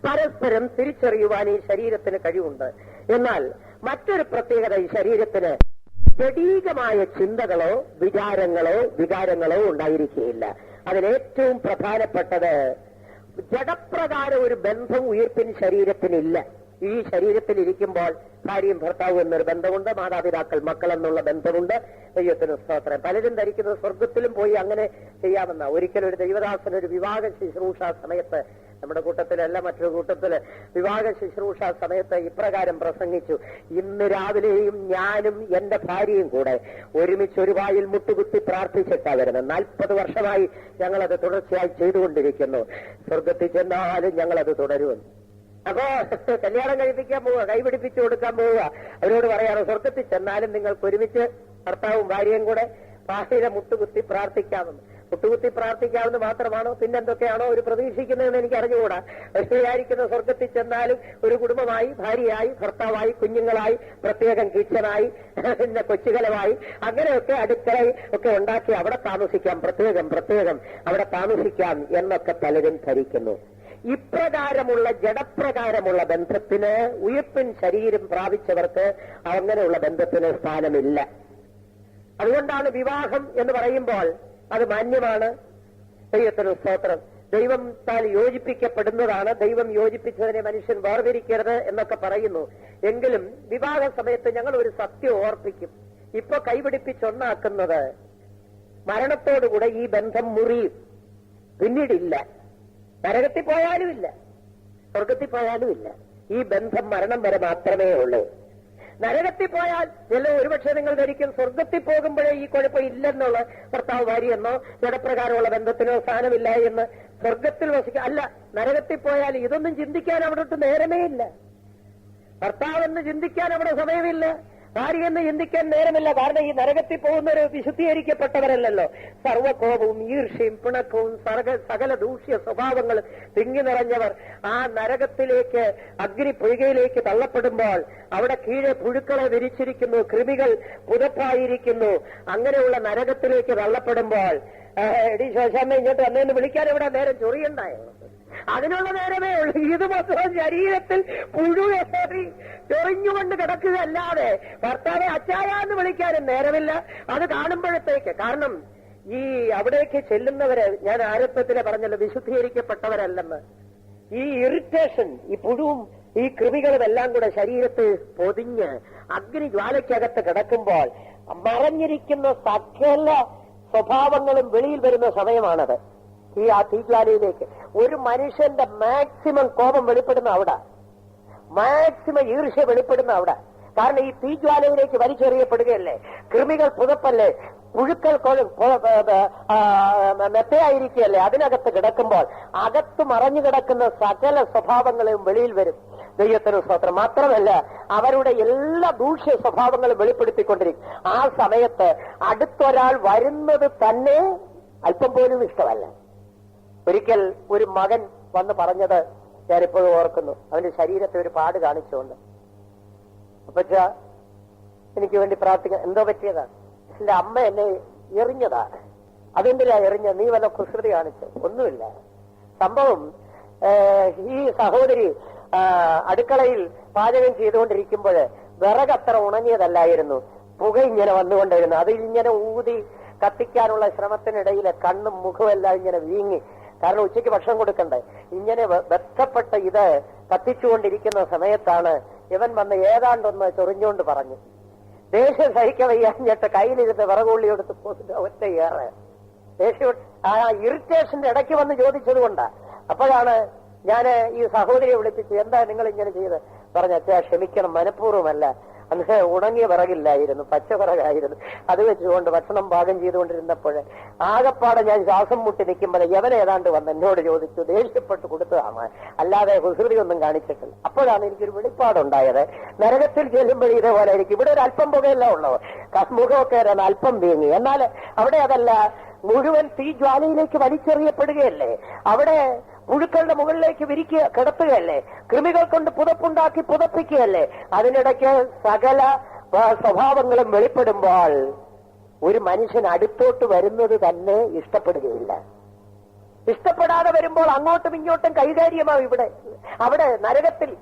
പരസ്പരം തിരിച്ചറിയുവാൻ ഈ ശരീരത്തിന് കഴിവുണ്ട്. എന്നാൽ മറ്റൊരു പ്രത്യേകത ഈ ശരീരത്തിന് ജഡീകമായ ചിന്തകളോ വികാരങ്ങളോ ഉണ്ടായിരിക്കുകയില്ല. അതിലേറ്റവും പ്രധാനപ്പെട്ടത് ജഡപ്രകാരം ഒരു ബന്ധം ഉയിർപ്പിൻ ശരീരത്തിനില്ല. ഈ ശരീരത്തിൽ ഇരിക്കുമ്പോൾ ഭാര്യയും ഭർത്താവും എന്നൊരു ബന്ധമുണ്ട്, മാതാപിതാക്കൾ മക്കൾ എന്നുള്ള ബന്ധമുണ്ട്. ദൈവത്തിന് സ്തോത്രം. പലരും ധരിക്കുന്നത് സ്വർഗത്തിലും പോയി അങ്ങനെ ചെയ്യാമെന്ന. ഒരിക്കലും ഒരു ദൈവദാസൻ ഒരു വിവാഹ ശുശ്രൂഷ സമയത്ത്, നമ്മുടെ കൂട്ടത്തിലല്ല മറ്റൊരു കൂട്ടത്തില്, വിവാഹ ശുശ്രൂഷ സമയത്ത് ഇപ്രകാരം പ്രസംഗിച്ചു: ഇന്ന് രാവിലെയും ഞാനും എന്റെ ഭാര്യയും കൂടെ ഒരുമിച്ച് ഒരു വായിൽ മുട്ടുകുത്തി പ്രാർത്ഥിച്ചിട്ടാ വരുന്നത്. 40 വർഷമായി ഞങ്ങളത് തുടർച്ചയായി ചെയ്തുകൊണ്ടിരിക്കുന്നു. സ്വർഗത്തിൽ ചെന്നാലും ഞങ്ങളത് തുടരുമെന്ന്. അപ്പോ കല്യാണം കഴിപ്പിക്കാൻ പോവുക, കൈപിടിപ്പിച്ചു കൊടുക്കാൻ പോവുക. അവരോട് പറയാറ്, സ്വർഗത്തിൽ ചെന്നാലും നിങ്ങൾക്ക് ഒരുമിച്ച് ഭർത്താവും ഭാര്യയും കൂടെ ഭാര്യയുടെ മുട്ടുകുത്തി പ്രാർത്ഥിക്കാമെന്ന്. മുട്ടുകുത്തി പ്രാർത്ഥിക്കാമെന്ന് മാത്രമാണോ, പിന്നെന്തൊക്കെയാണോ ഒരു പ്രതീക്ഷിക്കുന്നതെന്ന് എനിക്ക് അറിഞ്ഞുകൂടാ. വിചാരിക്കുന്ന സ്വർഗത്തിൽ ചെന്നാലും ഒരു കുടുംബമായി, ഭാര്യയായി, ഭർത്താവായി, കുഞ്ഞുങ്ങളായി, പ്രത്യേകം കിച്ചനായി, പിന്നെ കൊച്ചുകലമായി, അങ്ങനെയൊക്കെ അടുക്കള ഒക്കെ ഉണ്ടാക്കി അവിടെ താമസിക്കാം, പ്രത്യേകം അവിടെ താമസിക്കാം എന്നൊക്കെ പലരും ധരിക്കുന്നു. ഇപ്രകാരമുള്ള ജഡപ്രകാരമുള്ള ബന്ധത്തിന്, ഉയിർപ്പിൻ ശരീരം പ്രാപിച്ചവർക്ക് അങ്ങനെയുള്ള ബന്ധത്തിന് സ്ഥാനമില്ല. അതുകൊണ്ടാണ് വിവാഹം എന്ന് പറയുമ്പോൾ അത് മാന്യമാണ്. ദൈവത്തിന് സ്തോത്രം. ദൈവം താൻ യോജിപ്പിക്കപ്പെടുന്നതാണ്. ദൈവം യോജിപ്പിച്ചതിനെ മനുഷ്യൻ വേർതിരിക്കരുത് എന്നൊക്കെ പറയുന്നു. എങ്കിലും വിവാഹ സമയത്ത് ഞങ്ങൾ ഒരു സത്യം ഓർപ്പിക്കും. ഇപ്പൊ കൈപിടിപ്പിച്ചൊന്നാക്കുന്നത് മരണത്തോടുകൂടെ ഈ ബന്ധം മുറിയും, പിന്നീടില്ല. നരകത്തിൽ പോയാലുമില്ല, സ്വർഗത്തിൽ പോയാലുമില്ല. ഈ ബന്ധം മരണം വരെ മാത്രമേ ഉള്ളൂ. നരകത്തിൽ പോയാൽ ഒരുപക്ഷെ നിങ്ങൾ ധരിക്കും സ്വർഗത്തിൽ പോകുമ്പോഴേ ഈ കുഴപ്പം ഇല്ലെന്നുള്ള, ഭർത്താവ് ഭാര്യ എന്നോ ജഡപ്രകാരമുള്ള ബന്ധത്തിനോ സ്ഥാനമില്ല എന്ന് സ്വർഗത്തിൽ വസിക്കുക. അല്ല, നരകത്തിൽ പോയാൽ ഇതൊന്നും ചിന്തിക്കാൻ അവിടെ നേരമേ ഇല്ല. ഭർത്താവെന്ന് ചിന്തിക്കാൻ അവിടെ സമയമില്ല, ഭാര്യയെന്ന് ചിന്തിക്കാൻ നേരമില്ല. കാരണം ഈ നരകത്തിൽ പോകുന്നവര് വിശുദ്ധീകരിക്കപ്പെട്ടവരല്ലല്ലോ. സർവ്വകോപവും ഈർഷ്യയും പിണക്കവും സകല ദൂഷ്യ സ്വഭാവങ്ങളും തിങ്ങി നിറഞ്ഞവർ ആ നരകത്തിലേക്ക്, അഗ്നിപുഴികയിലേക്ക് തള്ളപ്പെടുമ്പോൾ അവിടെ കീഴെ പുഴുക്കളെ വിരിച്ചിരിക്കുന്നു, കൃമികൾ പുതപ്പായിരിക്കുന്നു. അങ്ങനെയുള്ള നരകത്തിലേക്ക് തള്ളപ്പെടുമ്പോൾ എടി ശോശാമ്മ ഇങ്ങോട്ട് വന്നേന്ന് വിളിക്കാൻ ഇവിടെ നേരം ചൊറിയുണ്ടായോ? അതിനുള്ള നേരമേ ഉള്ളൂ. ഇത് മൊത്തം ശരീരത്തിൽ പുഴുകേറി ചൊറിഞ്ഞുകൊണ്ട് കിടക്കുകയല്ലാതെ ഭർത്താവെ അച്ചായ എന്ന് വിളിക്കാനും നേരമില്ല. അത് കാണുമ്പോഴത്തേക്ക്, കാരണം ഈ അവിടേക്ക് ചെല്ലുന്നവര്, ഞാൻ ആരംഭത്തിലെ പറഞ്ഞല്ലോ വിശുദ്ധീകരിക്കപ്പെട്ടവരല്ലെന്ന്. ഈ ഇറിറ്റേഷൻ, ഈ പുഴുവും ഈ കൃമികളും എല്ലാം കൂടെ ശരീരത്തിൽ പൊതിഞ്ഞ് അഗ്നി ജ്വാലയ്ക്കകത്ത് കിടക്കുമ്പോൾ മറഞ്ഞിരിക്കുന്ന സകല സ്വഭാവങ്ങളും വെളിയിൽ വരുന്ന സമയമാണത്. ആ തീജ്വാലയിലേക്ക് ഒരു മനുഷ്യന്റെ മാക്സിമം കോപം വെളിപ്പെടുന്ന അവിടെ, മാക്സിമം ഈർഷ്യ വെളിപ്പെടുന്ന അവിടെ. കാരണം ഈ തീജ്വാലയിലേക്ക് വലിച്ചെറിയപ്പെടുകയല്ലേ, കൃമികൾ പുതപ്പല്ലേ, പുഴുക്കൾ മെത്തയായിരിക്കുകയല്ലേ, അതിനകത്ത് കിടക്കുമ്പോൾ അകത്ത് മറഞ്ഞു കിടക്കുന്ന സകല സ്വഭാവങ്ങളും വെളിയിൽ വരും. ദൈവത്തിന് സ്തോത്രം. മാത്രമല്ല അവരുടെ എല്ലാ ദൂഷ്യ സ്വഭാവങ്ങളും വെളിപ്പെടുത്തിക്കൊണ്ടിരിക്കും. ആ സമയത്ത് അടുത്തൊരാൾ വരുന്നത് തന്നെ അല്പം പോലും ഇഷ്ടമല്ല. ഒരിക്കൽ ഒരു മകൻ വന്ന് പറഞ്ഞത് ഞാനിപ്പോഴും ഓർക്കുന്നു. അവന്റെ ശരീരത്തെ ഒരു പാട് കാണിച്ചുകൊണ്ട്, അപ്പച്ച എനിക്ക് വേണ്ടി പ്രാർത്ഥിക്കാൻ. എന്തോ പറ്റിയതാ? എന്റെ അമ്മ എന്നെ എറിഞ്ഞതാ. അതെന്തിനാ എറിഞ്ഞ? നീ വല്ല കുസൃതി കാണിച്ചു? ഒന്നുമില്ല. സംഭവം ഈ സഹോദരി അടുക്കളയിൽ പാചകം ചെയ്തുകൊണ്ടിരിക്കുമ്പോൾ വിറകത്ര ഉണങ്ങിയതല്ലായിരുന്നു, പുക ഇങ്ങനെ വന്നുകൊണ്ടിരുന്നു. അത് ഇങ്ങനെ ഊതി കത്തിക്കാനുള്ള ശ്രമത്തിനിടയിൽ കണ്ണും മുഖവും എല്ലാം ഇങ്ങനെ വീങ്ങി. കാരണം ഉച്ചയ്ക്ക് ഭക്ഷണം കൊടുക്കണ്ടേ. ഇങ്ങനെ ബന്ധപ്പെട്ട ഇത് കത്തിച്ചുകൊണ്ടിരിക്കുന്ന സമയത്താണ് ഇവൻ വന്ന് ഏതാണ്ടൊന്ന് ചൊറിഞ്ഞുകൊണ്ട് പറഞ്ഞു. ദേഷ്യം സഹിക്കാൻ വയ്യാഞ്ഞിട്ട് കയ്യിലിരുന്ന് വിറകുള്ളി എടുത്ത് പോയിട്ട് ഒറ്റയേറെ ദേഷ്യം. ആ ഇറിറ്റേഷന്റെ ഇടയ്ക്ക് വന്ന് ചോദിച്ചത് കൊണ്ടാ. അപ്പോഴാണ് ഞാൻ ഈ സഹോദരിയെ വിളിപ്പിച്ച്, എന്താ നിങ്ങൾ ഇങ്ങനെ ചെയ്ത്? പറഞ്ഞ, അച്ഛാ ക്ഷമിക്കണം, മനഃപൂർവ്വമല്ല, അന്ന് ഉണങ്ങിയ വിറകില്ലായിരുന്നു, പച്ചവിറകായിരുന്നു. അത് വെച്ചുകൊണ്ട് ഭക്ഷണം പാകം ചെയ്തുകൊണ്ടിരുന്നപ്പോൾ ആകപ്പാടെ ഞാൻ ശ്വാസം മുട്ടി നിൽക്കുമ്പോൾ യവനേതാണ്ട് വന്ന് എന്നോട് ചോദിച്ചു. ദേഷ്യപ്പെട്ട് കൊടുത്തതാണ്, അല്ലാതെ കുസൃതി ഒന്നും കാണിച്ചിട്ടില്ല. അപ്പോഴാണ് എനിക്കൊരു വെളിപ്പാടുണ്ടായത്. നരകത്തിൽ ചെല്ലുമ്പോൾ ഇതേപോലെ ആയിരിക്കും. ഇവിടെ ഒരു അല്പം പുകയല്ല ഉള്ളത്, മുഖമൊക്കെ അല്പം വീങ്ങി. എന്നാൽ അവിടെ അതല്ല, മുഴുവൻ തീജ്വാലയിലേക്ക് വലിച്ചെറിയപ്പെടുകയല്ലേ. അവിടെ പുഴുക്കളുടെ മുകളിലേക്ക് കിടത്തുകയല്ലേ, കൃമികൾ കൊണ്ട് പുതപ്പുണ്ടാക്കി പുതപ്പിക്കുകയല്ലേ. അതിനിടയ്ക്ക് സകല സ്വഭാവങ്ങളും വെളിപ്പെടുമ്പോൾ ഒരു മനുഷ്യൻ അടുത്തോട്ട് വരുന്നത് തന്നെ ഇഷ്ടപ്പെടുകയില്ല. ഇഷ്ടപ്പെടാതെ വരുമ്പോൾ അങ്ങോട്ടും ഇങ്ങോട്ടും കൈകാര്യമാവും. അവിടെ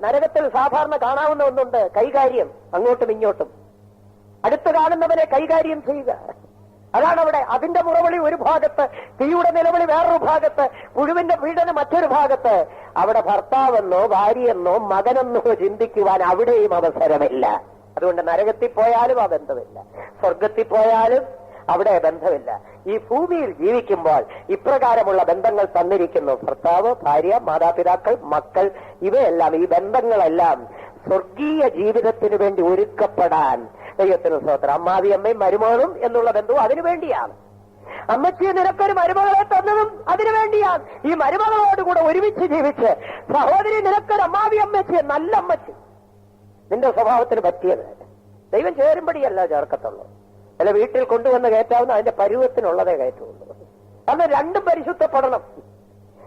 നരകത്തിൽ സാധാരണ കാണാവുന്ന ഒന്നുണ്ട്, കൈകാര്യം. അങ്ങോട്ടും ഇങ്ങോട്ടും അടുത്ത് കാണുന്നവരെ കൈകാര്യം ചെയ്യുക. അതാണ് അവിടെ. അതിന്റെ മുറവിളി ഒരു ഭാഗത്ത്, തീയുടെ നിലവിളി വേറൊരു ഭാഗത്ത്, പുഴുവിന്റെ പീഡനം മറ്റൊരു ഭാഗത്ത്. അവിടെ ഭർത്താവെന്നോ ഭാര്യയെന്നോ മകനെന്നോ ചിന്തിക്കുവാൻ അവിടെയും അവസരമില്ല. അതുകൊണ്ട് നരകത്തിൽ പോയാലും ആ ബന്ധമില്ല, സ്വർഗത്തിൽ പോയാലും അവിടെ ബന്ധമില്ല. ഈ ഭൂമിയിൽ ജീവിക്കുമ്പോൾ ഇപ്രകാരമുള്ള ബന്ധങ്ങൾ തന്നിരിക്കുന്നു. ഭർത്താവ്, ഭാര്യ, മാതാപിതാക്കൾ, മക്കൾ, ഇവയെല്ലാം, ഈ ബന്ധങ്ങളെല്ലാം സ്വർഗീയ ജീവിതത്തിന് വേണ്ടി ഒരുക്കപ്പെടാൻ ദൈവത്തിന് സ്തോത്രം. അമ്മാവി അമ്മയും മരുമകളും എന്നുള്ള ബന്ധവും അതിനു വേണ്ടിയാണ്. അമ്മച്ചിയെ നിനക്കൊരു മരുമകളെ തന്നതും അതിനു വേണ്ടിയാണ്. ഈ മരുമകളോടുകൂടെ ഒരുമിച്ച് ജീവിച്ച്, സഹോദരി നിനക്കൊരു അമ്മാവി അമ്മച്ചിയെ, നല്ല അമ്മച്ചി, നിന്റെ സ്വഭാവത്തിന് പറ്റിയത്. ദൈവം ചേരുമ്പടിയല്ല ചേർക്കത്തുള്ളൂ. അല്ല, വീട്ടിൽ കൊണ്ടുവന്ന് കയറ്റാവുന്ന അതിന്റെ പരുവത്തിനുള്ളതേ കയറ്റുള്ളൂ. അന്ന് രണ്ടും പരിശുദ്ധപ്പെടണം.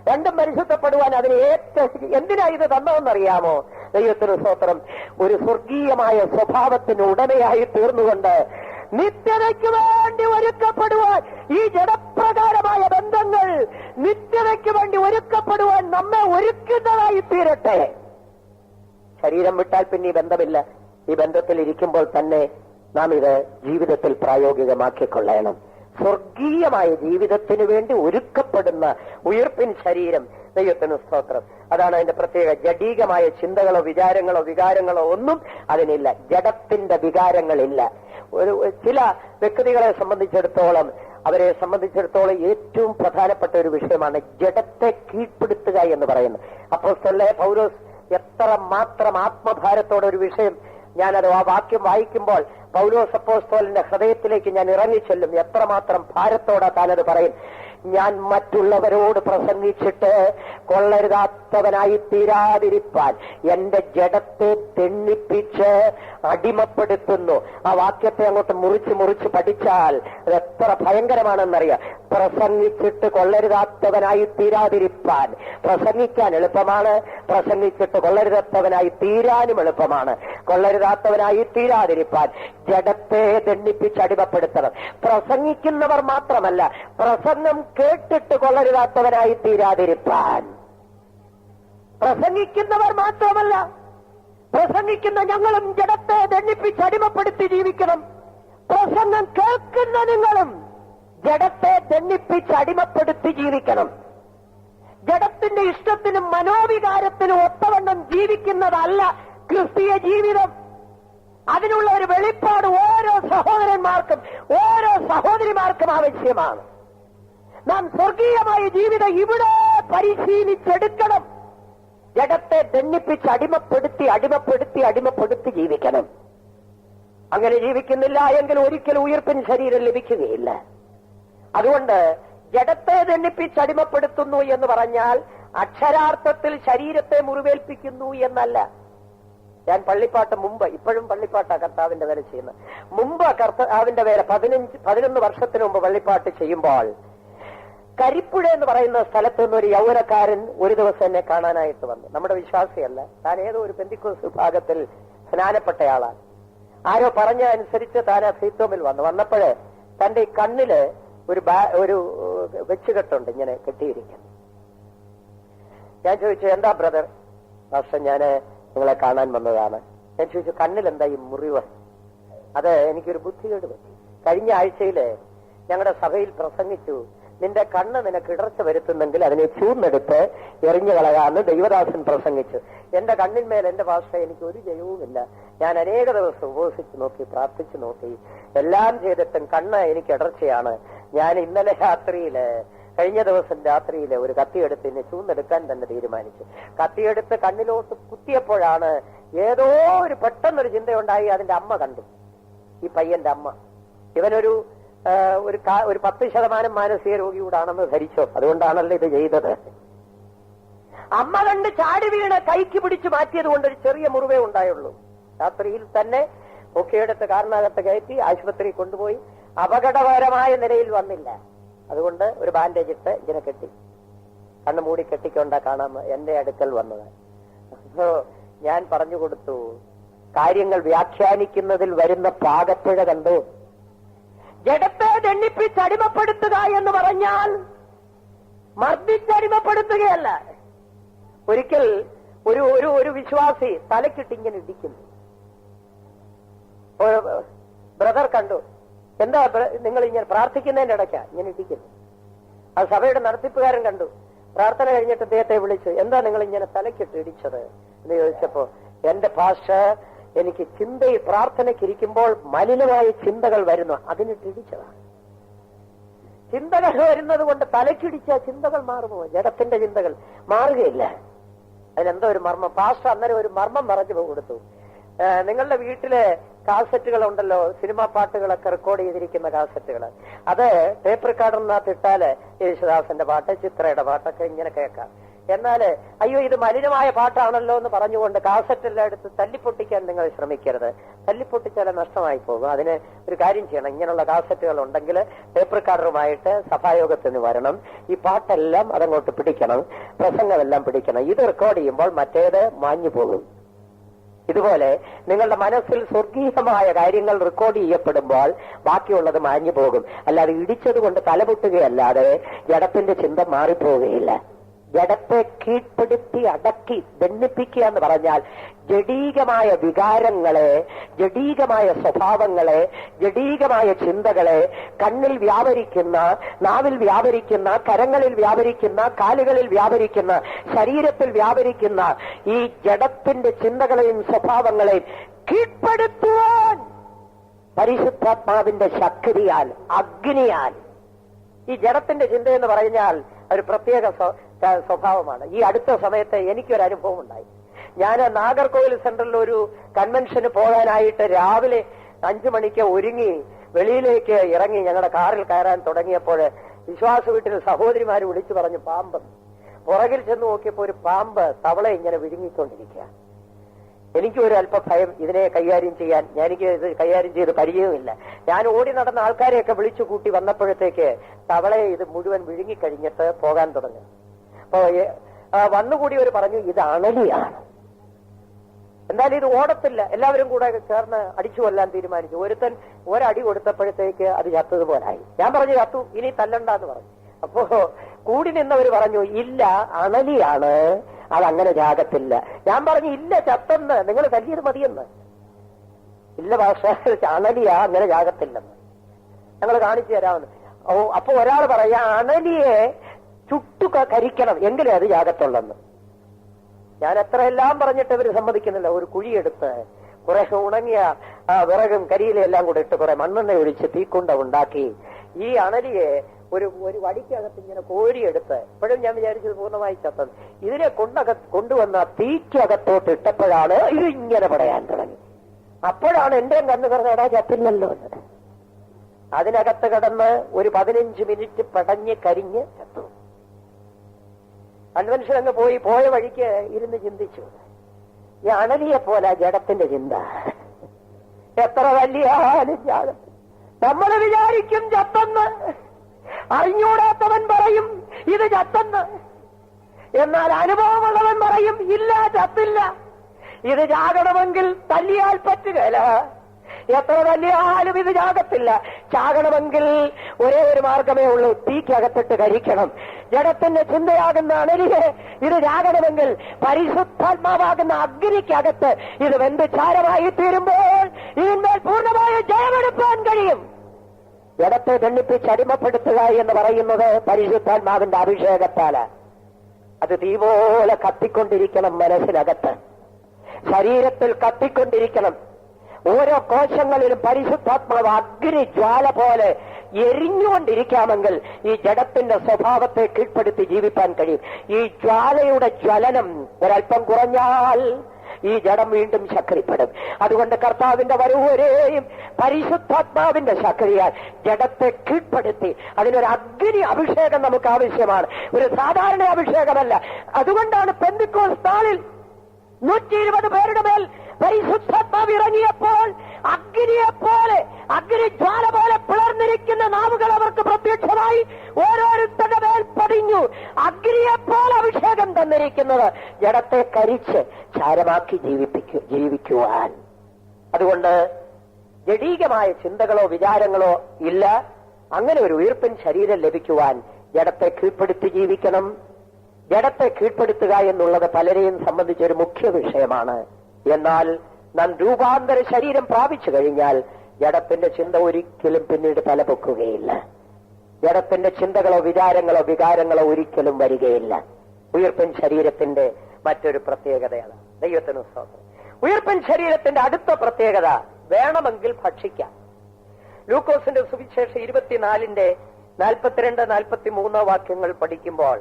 രണ്ടും പരിശുദ്ധപ്പെടുവാൻ അതിന് ഏറ്റവും എന്തിനാ ഇത് തന്നതെന്നറിയാമോ? ദൈവത്തിന് സ്തോത്രം. ഒരു സ്വർഗീയമായ സ്വഭാവത്തിന് ഉടമയായി തീർന്നുകൊണ്ട് നിത്യതയ്ക്ക് വേണ്ടി ഒരുക്കപ്പെടുവാൻ, ഈ ജഡപ്രകാരമായ ബന്ധങ്ങൾ നിത്യതയ്ക്ക് വേണ്ടി ഒരുക്കപ്പെടുവാൻ നമ്മെ ഒരുക്കുന്നതായി തീരട്ടെ. ശരീരം വിട്ടാൽ പിന്നെ ഈ ബന്ധമില്ല. ഈ ബന്ധത്തിൽ ഇരിക്കുമ്പോൾ തന്നെ നാം ഇത് ജീവിതത്തിൽ പ്രായോഗികമാക്കിക്കൊള്ളണം. സ്വർഗീയമായ ജീവിതത്തിന് വേണ്ടി ഒരുക്കപ്പെടുന്ന ഉയിർപ്പിൻ ശരീരം. ദൈവത്തിന് സ്തോത്രം. അതാണ് അതിന്റെ പ്രത്യേക. ജഡീകമായ ചിന്തകളോ വിചാരങ്ങളോ വികാരങ്ങളോ ഒന്നും അതിനില്ല. ജഡത്തിന്റെ വികാരങ്ങളില്ല. ചില വ്യക്തികളെ സംബന്ധിച്ചിടത്തോളം, അവരെ സംബന്ധിച്ചിടത്തോളം ഏറ്റവും പ്രധാനപ്പെട്ട ഒരു വിഷയമാണ് ജഡത്തെ കീഴ്പ്പെടുത്തുക എന്ന് പറയുന്നത്. അപ്പോസ്തലനായ പൗലോസ് എത്രമാത്രം ആത്മഭാരത്തോടെ ഒരു വിഷയം, ഞാനത് ആ വാക്യം വായിക്കുമ്പോൾ പൗലോസ് അപ്പോസ്തലന്റെ ഹൃദയത്തിലേക്ക് ഞാൻ ഇറങ്ങിച്ചെല്ലും. എത്രമാത്രം ഭാരത്തോടെ താനത് പറയും. ഞാൻ മറ്റുള്ളവരോട് പ്രസംഗിച്ചിട്ട് കൊള്ളരുതാത്തവനായി തീരാതിരിപ്പാൻ എന്റെ ജഡത്തെ തെണ്ണിപ്പിച്ച് അടിമപ്പെടുത്തുന്നു. ആ വാക്യത്തെ അങ്ങോട്ട് മുറിച്ച് പഠിച്ചാൽ അത് എത്ര ഭയങ്കരമാണെന്നറിയാം. പ്രസംഗിച്ചിട്ട് കൊള്ളരുതാത്തവനായി തീരാതിരിപ്പാൻ. പ്രസംഗിക്കാൻ എളുപ്പമാണ്, പ്രസംഗിച്ചിട്ട് കൊള്ളരുതാത്തവനായി തീരാനും എളുപ്പമാണ്. കൊള്ളരുതാത്തവനായി തീരാതിരിപ്പാൻ ജഡത്തെ ദണ്ഡിപ്പിച്ച് അടിമപ്പെടുത്തണം. പ്രസംഗിക്കുന്നവർ മാത്രമല്ല, പ്രസംഗം കേട്ടിട്ട് കൊള്ളരുതാത്തവനായി തീരാതിരിപ്പാൻ. പ്രസംഗിക്കുന്നവർ മാത്രമല്ല, പ്രസംഗിക്കുന്ന ഞങ്ങളും ജഡത്തെ ദണ്ഡിപ്പിച്ച് അടിമപ്പെടുത്തി ജീവിക്കണം. പ്രസംഗം കേൾക്കുന്ന നിങ്ങളും ജഡത്തെ ദണ്ഡിപ്പിച്ച് അടിമപ്പെടുത്തി ജീവിക്കണം. ജഡത്തിന്റെ ഇഷ്ടത്തിനും മനോവികാരത്തിനും ഒത്തവണ്ണം ജീവിക്കുന്നതല്ല ക്രിസ്തീയ ജീവിതം. അതിനുള്ള ഒരു വെളിപ്പാട് ഓരോ സഹോദരന്മാർക്കും ഓരോ സഹോദരിമാർക്കും ആവശ്യമാണ്. നാം സ്വർഗീയമായ ജീവിതം ഇവിടെ പരിശീലിച്ചെടുക്കണം. ജഡത്തെ ദണ്ഡിപ്പിച്ച് അടിമപ്പെടുത്തി ജീവിക്കണം. അങ്ങനെ ജീവിക്കുന്നില്ല എങ്കിൽ ഒരിക്കലും ഉയിർപ്പിൻ ശരീരം ലഭിക്കുകയില്ല. അതുകൊണ്ട് ജഡത്തെ ദണ്ഡിപ്പിച്ച് അടിമപ്പെടുത്തുന്നു എന്ന് പറഞ്ഞാൽ അക്ഷരാർത്ഥത്തിൽ ശരീരത്തെ മുറിവേൽപ്പിക്കുന്നു എന്നല്ല. ഞാൻ പള്ളിപ്പാട്ട് മുമ്പ്, ഇപ്പോഴും പള്ളിപ്പാട്ടാ കർത്താവിന്റെ വേല ചെയ്യുന്നത്. മുമ്പ് കർത്താവിന്റെ വേല 11 വർഷത്തിന് മുമ്പ് പള്ളിപ്പാട്ട് ചെയ്യുമ്പോൾ കരിപ്പുഴ എന്ന് പറയുന്ന സ്ഥലത്ത് നിന്ന് ഒരു യൗവനക്കാരൻ ഒരു ദിവസം എന്നെ കാണാനായിട്ട് വന്നു. നമ്മുടെ വിശ്വാസിയല്ല, താൻ ഏതോ ഒരു പെന്തിക്കോസ് വിഭാഗത്തിൽ സ്നാനപ്പെട്ടയാളാണ്. ആരോ പറഞ്ഞ അനുസരിച്ച് താൻ ആ സീത്തോമിൽ വന്നപ്പോഴേ തന്റെ ഈ കണ്ണില് ഒരു വെച്ചുകെട്ടുണ്ട്, ഇങ്ങനെ കെട്ടിയിരിക്കുന്നു. ഞാൻ ചോദിച്ചു, എന്താ ബ്രദർ? പക്ഷെ ഞാന് നിങ്ങളെ കാണാൻ വന്നതാണ്. ഞാൻ ചോദിച്ചു, കണ്ണിൽ എന്താ ഈ മുറിവ്? അത് എനിക്കൊരു ബുദ്ധികേട് പറ്റി. കഴിഞ്ഞ ആഴ്ചയില് ഞങ്ങളുടെ സഭയിൽ പ്രസംഗിച്ചു, നിന്റെ കണ്ണ് നിനക്ക് ഇടർച്ച വരുത്തുന്നെങ്കിൽ അതിനെ ചൂന്നെടുത്ത് എറിഞ്ഞു കളയാന്ന് ദൈവദാസൻ പ്രസംഗിച്ചു. എന്റെ കണ്ണിന്മേൽ എന്റെ ഭാഷ എനിക്ക് ഒരു ജയവുമില്ല. ഞാൻ അനേക ദിവസം ഉപവസിച്ചു നോക്കി, പ്രാർത്ഥിച്ചു നോക്കി, എല്ലാം ചെയ്തിട്ടും കണ്ണ് എനിക്ക് ഇടർച്ചയാണ്. ഞാൻ ഇന്നലെ കഴിഞ്ഞ ദിവസം രാത്രിയില് ഒരു കത്തിയെടുത്ത് എന്നെ ചൂന്നെടുക്കാൻ തന്നെ തീരുമാനിച്ചു. കത്തിയെടുത്ത് കണ്ണിലോട്ട് കുത്തിയപ്പോഴാണ് ഏതോ ഒരു പെട്ടെന്നൊരു ചിന്തയുണ്ടായി. അതിന്റെ അമ്മ കണ്ടു, ഈ പയ്യന്റെ അമ്മ. ഇവനൊരു 10% മാനസിക രോഗിയോടാണെന്ന് ധരിച്ചോ, അതുകൊണ്ടാണല്ലോ ഇത് ചെയ്തത്. അമ്മ കണ്ട് ചാടി വീണ് കൈക്ക് പിടിച്ചു മാറ്റിയത് കൊണ്ട് ഒരു ചെറിയ മുറിവേ ഉണ്ടായുള്ളൂ. രാത്രിയിൽ തന്നെ ഒക്കെയെടുത്ത് കാറിനകത്ത് കയറ്റി ആശുപത്രിയിൽ കൊണ്ടുപോയി. അപകടകരമായ നിലയിൽ വന്നില്ല. അതുകൊണ്ട് ഒരു ബാൻഡേജ് ഇട്ട് ഇങ്ങനെ കെട്ടി, കണ്ണു മൂടി കെട്ടിക്കൊണ്ട കാണാൻ എന്റെ അടുക്കൽ വന്നത്. അപ്പോ ഞാൻ പറഞ്ഞു കൊടുത്തു, കാര്യങ്ങൾ വ്യാഖ്യാനിക്കുന്നതിൽ വരുന്ന പാകപ്പിഴ കണ്ടു. ജഡത്തെ ദണ്ഡിപ്പിച്ച് അടിമപ്പെടുത്തുക എന്ന് പറഞ്ഞാൽ മർദ്ദിച്ചടിമപ്പെടുത്തുകയല്ല. ഒരിക്കൽ ഒരു ഒരു ഒരു വിശ്വാസി തലക്കിട്ടിങ്ങനെ ഇടിക്കുന്നു. ബ്രദർ കണ്ടു. എന്താ നിങ്ങൾ ഇങ്ങനെ പ്രാർത്ഥിക്കുന്നതിന്റെ ഇടയ്ക്കാ ഇങ്ങനെ ഇടിക്കുന്നു. അത് സഭയുടെ നടത്തിപ്പുകാരൻ കണ്ടു. പ്രാർത്ഥന കഴിഞ്ഞിട്ട് അദ്ദേഹത്തെ വിളിച്ചു, എന്താ നിങ്ങൾ ഇങ്ങനെ തലക്കിട്ട് ഇടിച്ചത് എന്ന് ചോദിച്ചപ്പോ, എന്റെ പാസ്റ്റർ, എനിക്ക് ചിന്തയിൽ പ്രാർത്ഥനയ്ക്കിരിക്കുമ്പോൾ മലിനമായ ചിന്തകൾ വരുന്നു, അതിനിട്ട് ഇടിച്ചതാണ്. ചിന്തകൾ വരുന്നത് കൊണ്ട് തലക്കിടിച്ച ചിന്തകൾ മാറുമോ? ജഡത്തിന്റെ ചിന്തകൾ മാറുകയില്ല. അതിനെന്തോ ഒരു മർമ്മം. പാസ്റ്റർ അന്നേരം ഒരു മർമ്മം പറഞ്ഞു കൊടുത്തു. നിങ്ങളുടെ വീട്ടിലെ കാസറ്റുകൾ ഉണ്ടല്ലോ, സിനിമാ പാട്ടുകളൊക്കെ റെക്കോർഡ് ചെയ്തിരിക്കുന്ന കാസറ്റുകൾ, അത് ടേപ്പ് റെക്കോർഡറിനകത്ത് ഇട്ടാല് യേശുദാസന്റെ പാട്ട്, ചിത്രയുടെ പാട്ടൊക്കെ ഇങ്ങനെ കേൾക്കാം. എന്നാല് അയ്യോ ഇത് മലിനമായ പാട്ടാണല്ലോ എന്ന് പറഞ്ഞുകൊണ്ട് കാസറ്റെല്ലാം എടുത്ത് തല്ലിപ്പൊട്ടിക്കാൻ നിങ്ങൾ ശ്രമിക്കരുത്. തല്ലിപ്പൊട്ടിച്ചാൽ നഷ്ടമായി പോകും. അതിന് ഒരു കാര്യം ചെയ്യണം, ഇങ്ങനെയുള്ള കാസറ്റുകൾ ഉണ്ടെങ്കിൽ ടേപ്പ് റെക്കോർഡറുമായിട്ട് സഭായോഗത്തിന് വരണം. ഈ പാട്ടെല്ലാം അതങ്ങോട്ട് പിടിക്കണം, പ്രസംഗമെല്ലാം പിടിക്കണം. ഇത് റെക്കോർഡ് ചെയ്യുമ്പോൾ മറ്റേത് മാഞ്ഞു പോകും. ഇതുപോലെ നിങ്ങളുടെ മനസ്സിൽ സ്വർഗീയമായ കാര്യങ്ങൾ റെക്കോർഡ് ചെയ്യപ്പെടുമ്പോൾ ബാക്കിയുള്ളത് മാഞ്ഞു പോകും. അല്ലാതെ ഇടിച്ചത് കൊണ്ട് തലപൊട്ടുകയല്ലാതെ ജഡത്തിന്റെ ചിന്ത മാറിപ്പോവുകയില്ല. ജഡത്തെ കീഴ്പ്പെടുത്തി അടക്കി ദണ്ഡിപ്പിക്കുക എന്ന് പറഞ്ഞാൽ ജഡീകമായ വികാരങ്ങളെ, ജഡീകമായ സ്വഭാവങ്ങളെ, ജഡീകമായ ചിന്തകളെ കണ്ണിൽ വ്യാപരിക്കുന്ന, നാവിൽ വ്യാപരിക്കുന്ന, കരങ്ങളിൽ വ്യാപരിക്കുന്ന, കാലുകളിൽ വ്യാപരിക്കുന്ന, ശരീരത്തിൽ വ്യാപരിക്കുന്ന ഈ ജഡത്തിന്റെ ചിന്തകളെയും സ്വഭാവങ്ങളെയും കീഴ്പ്പെടുത്തുവാൻ പരിശുദ്ധാത്മാവിന്റെ ശക്തിയാൽ, അഗ്നിയാൽ. ഈ ജഡത്തിന്റെ ചിന്തയെന്ന് പറഞ്ഞാൽ ഒരു പ്രത്യേക സ്വഭാവമാണ്. ഈ അടുത്ത സമയത്ത് എനിക്കൊരു അനുഭവം ഉണ്ടായി. ഞാൻ നാഗർകോവിൽ സെന്ററിൽ ഒരു കൺവെൻഷന് പോകാനായിട്ട് രാവിലെ 5 മണിക്ക് ഒരുങ്ങി വെളിയിലേക്ക് ഇറങ്ങി ഞങ്ങളുടെ കാറിൽ കയറാൻ തുടങ്ങിയപ്പോൾ വിശ്വാസ വീട്ടിൽ സഹോദരിമാര് വിളിച്ചു പറഞ്ഞു പാമ്പ്. പുറകിൽ ചെന്ന് നോക്കിയപ്പോൾ ഒരു പാമ്പ് തവളെ ഇങ്ങനെ വിഴുങ്ങിക്കൊണ്ടിരിക്കുക. എനിക്ക് ഒരു അല്പ ഭയം ഇതിനെ കൈകാര്യം ചെയ്യാൻ. എനിക്ക് ഇത് കൈകാര്യം ചെയ്ത് പരിചയമില്ല. ഞാൻ ഓടി നടന്ന ആൾക്കാരെയൊക്കെ വിളിച്ചു കൂട്ടി വന്നപ്പോഴത്തേക്ക് തവളയെ ഇത് മുഴുവൻ വിഴുങ്ങിക്കഴിഞ്ഞിട്ട് പോകാൻ തുടങ്ങി. അപ്പോ വന്നുകൂടിയവർ പറഞ്ഞു ഇത് അണലിയാണ്, എന്തായാലും ഇത് ഓടത്തില്ല. എല്ലാവരും കൂടെ ചേർന്ന് അടിച്ചു കൊല്ലാൻ തീരുമാനിച്ചു. ഒരുത്തൻ ഒരടി കൊടുത്തപ്പോഴത്തേക്ക് അത് ചത്തതുപോലായി. ഞാൻ പറഞ്ഞു ചത്തു, ഇനി തല്ലണ്ടെന്ന് പറഞ്ഞു. അപ്പോ കൂടി നിന്നവർ പറഞ്ഞു ഇല്ല അണലിയാണ്, അതങ്ങനെ ജാഗത്തില്ല. ഞാൻ പറഞ്ഞു ഇല്ല ചത്തെന്ന്, നിങ്ങൾ തല്ലിയത് മതിയെന്ന്. ഇല്ല ഭാഷ അണലിയാ, അങ്ങനെ ജാഗത്തില്ലെന്ന്. ഞങ്ങൾ കാണിച്ചു തരാമെന്ന്. അപ്പൊ ഒരാൾ പറയാ അണലിയെ ചുട്ടു കരിക്കണം എങ്കിലേ അത് ജാഗത്തുള്ളെന്ന്. ഞാൻ എത്രയെല്ലാം പറഞ്ഞിട്ട് ഇവര് സമ്മതിക്കുന്നില്ല. ഒരു കുഴിയെടുത്ത് കുറെ ഉണങ്ങിയ വിറകും കരിയിലും എല്ലാം കൂടെ ഇട്ട് കുറെ മണ്ണെണ്ണ ഒഴിച്ച് തീക്കുണ്ട ഉണ്ടാക്കി ഈ അണലിയെ ഒരു വടിക്കകത്ത് ഇങ്ങനെ കോരിയെടുത്ത്, ഇപ്പോഴും ഞാൻ വിചാരിച്ചത് പൂർണ്ണമായി ചത്തത്, ഇതിനെ കൊണ്ടുവന്ന തീക്കകത്തോട്ട് ഇട്ടപ്പോഴാണ് ഇത് ഇങ്ങനെ പറയാൻ തുടങ്ങി. അപ്പോഴാണ് എന്റെ കണ്ണു പറഞ്ഞാ ചത്തില്ലല്ലോ എന്ന്. അതിനകത്ത് കിടന്ന് ഒരു 15 മിനിറ്റ് പടഞ്ഞ് കരിഞ്ഞ് ചത്തു. കൺവെൻഷൻ അങ്ങ് പോയ വഴിക്ക് ഇരുന്ന് ചിന്തിച്ചു, ഈ അണലിയെ പോലെ ജഡത്തിന്റെ ചിന്ത എത്ര വലിയാലും ജാഗം. നമ്മൾ വിചാരിക്കും ചത്തെന്ന്, അറിഞ്ഞൂടാത്തവൻ പറയും ഇത് ചത്തെന്ന്. എന്നാൽ അനുഭവമുള്ളവൻ പറയും ഇല്ല ചത്തില്ല, ഇത് ജാഗണമെങ്കിൽ തല്ലിയാൽ പറ്റുകയില്ല. എത്ര തല്ലിയാലും ഇത് ജാഗത്തില്ല. ചാകണമെങ്കിൽ ഒരേ ഒരു മാർഗമേ ഉള്ളൂ, തീക്കകത്തിട്ട് കരിക്കണം. ജഡത്തിന്റെ ചിന്തയാകുന്ന അണലിയെ ഇത് ജാഗണമെങ്കിൽ പരിശുദ്ധാത്മാവാകുന്ന അഗ്നിക്കകത്ത് ഇത് വെന്ത് ചാരമായി തീരുമ്പോൾ ഇതിന്മേൽ പൂർണ്ണമായ ജയമെടുപ്പാൻ കഴിയും. ജഡത്തെ ദണ്ഡിപ്പിച്ച് അടിമപ്പെടുത്തുക എന്ന് പറയുന്നത് പരിശുദ്ധാത്മാവിന്റെ അഭിഷേകത്താല്. അത് തീ പോലെ കത്തിക്കൊണ്ടിരിക്കണം, മനസ്സിനകത്ത് ശരീരത്തിൽ കത്തിക്കൊണ്ടിരിക്കണം. ഓരോ കോശങ്ങളിലും പരിശുദ്ധാത്മാവ് അഗ്നി ജ്വാല പോലെ എരിഞ്ഞുകൊണ്ടിരിക്കാമെങ്കിൽ ഈ ജഡത്തിന്റെ സ്വഭാവത്തെ കീഴ്പ്പെടുത്തി ജീവിക്കാൻ കഴിയും. ഈ ജ്വാലയുടെ ജ്വലനം ഒരൽപ്പം കുറഞ്ഞാൽ ഈ ജഡം വീണ്ടും ശക്തിപ്പെടും. അതുകൊണ്ട് കർത്താവിന്റെ വരവുവരെയും പരിശുദ്ധാത്മാവിന്റെ ശക്തിയാൽ ജഡത്തെ കീഴ്പ്പെടുത്തി അതിനൊരു അഗ്നി അഭിഷേകം നമുക്ക് ആവശ്യമാണ്, ഒരു സാധാരണ അഭിഷേകമല്ല. അതുകൊണ്ടാണ് പെന്തിക്കോസ്ത് നാളിൽ 120 പേരുടെ മേൽ പരിശുദ്ധാത്മാവ് ഇറങ്ങിയപ്പോൾ അഗ്നിയെപ്പോലെ, അഗ്നിജ്വാല പോലെ പിളർന്നിരിക്കുന്ന നാവുകൾ അവർക്ക് പ്രത്യക്ഷമായി ഓരോരുത്തരുടെ മേൽ പതിഞ്ഞു. അഗ്നിയെപ്പോലെ അഭിഷേകം തന്നിരിക്കുന്നത് ജഡത്തെ കരിച്ച് ചാരമാക്കി ജീവിക്കുവാൻ. അതുകൊണ്ട് ജഡീകമായ ചിന്തകളോ വിചാരങ്ങളോ ഇല്ല. അങ്ങനെ ഒരു ഉയർപ്പിൻ ശരീരം ലഭിക്കുവാൻ ജഡത്തെ കീഴ്പ്പെടുത്തി ജീവിക്കണം. ജഡത്തെ കീഴ്പ്പെടുത്തുക എന്നുള്ളത് പലരെയും സംബന്ധിച്ചൊരു മുഖ്യ വിഷയമാണ്. എന്നാൽ നാം രൂപാന്തര ശരീരം പ്രാപിച്ചു കഴിഞ്ഞാൽ ജഡത്തിന്റെ ചിന്ത ഒരിക്കലും പിന്നീട് തലപൊക്കുകയില്ല. ജഡത്തിന്റെ ചിന്തകളോ വികാരങ്ങളോ ഒരിക്കലും വരികയില്ല. ഉയിർപ്പിൻ ശരീരത്തിന്റെ മറ്റൊരു പ്രത്യേകതയാണ്. ദൈവത്തിന് സ്തോത്രം. ഉയിർപ്പിൻ ശരീരത്തിന്റെ അടുത്ത പ്രത്യേകത വേണമെങ്കിൽ ഭക്ഷിക്കാം. ലൂക്കോസിന്റെ സുവിശേഷം 24:42-43 വാക്യങ്ങൾ പഠിക്കുമ്പോൾ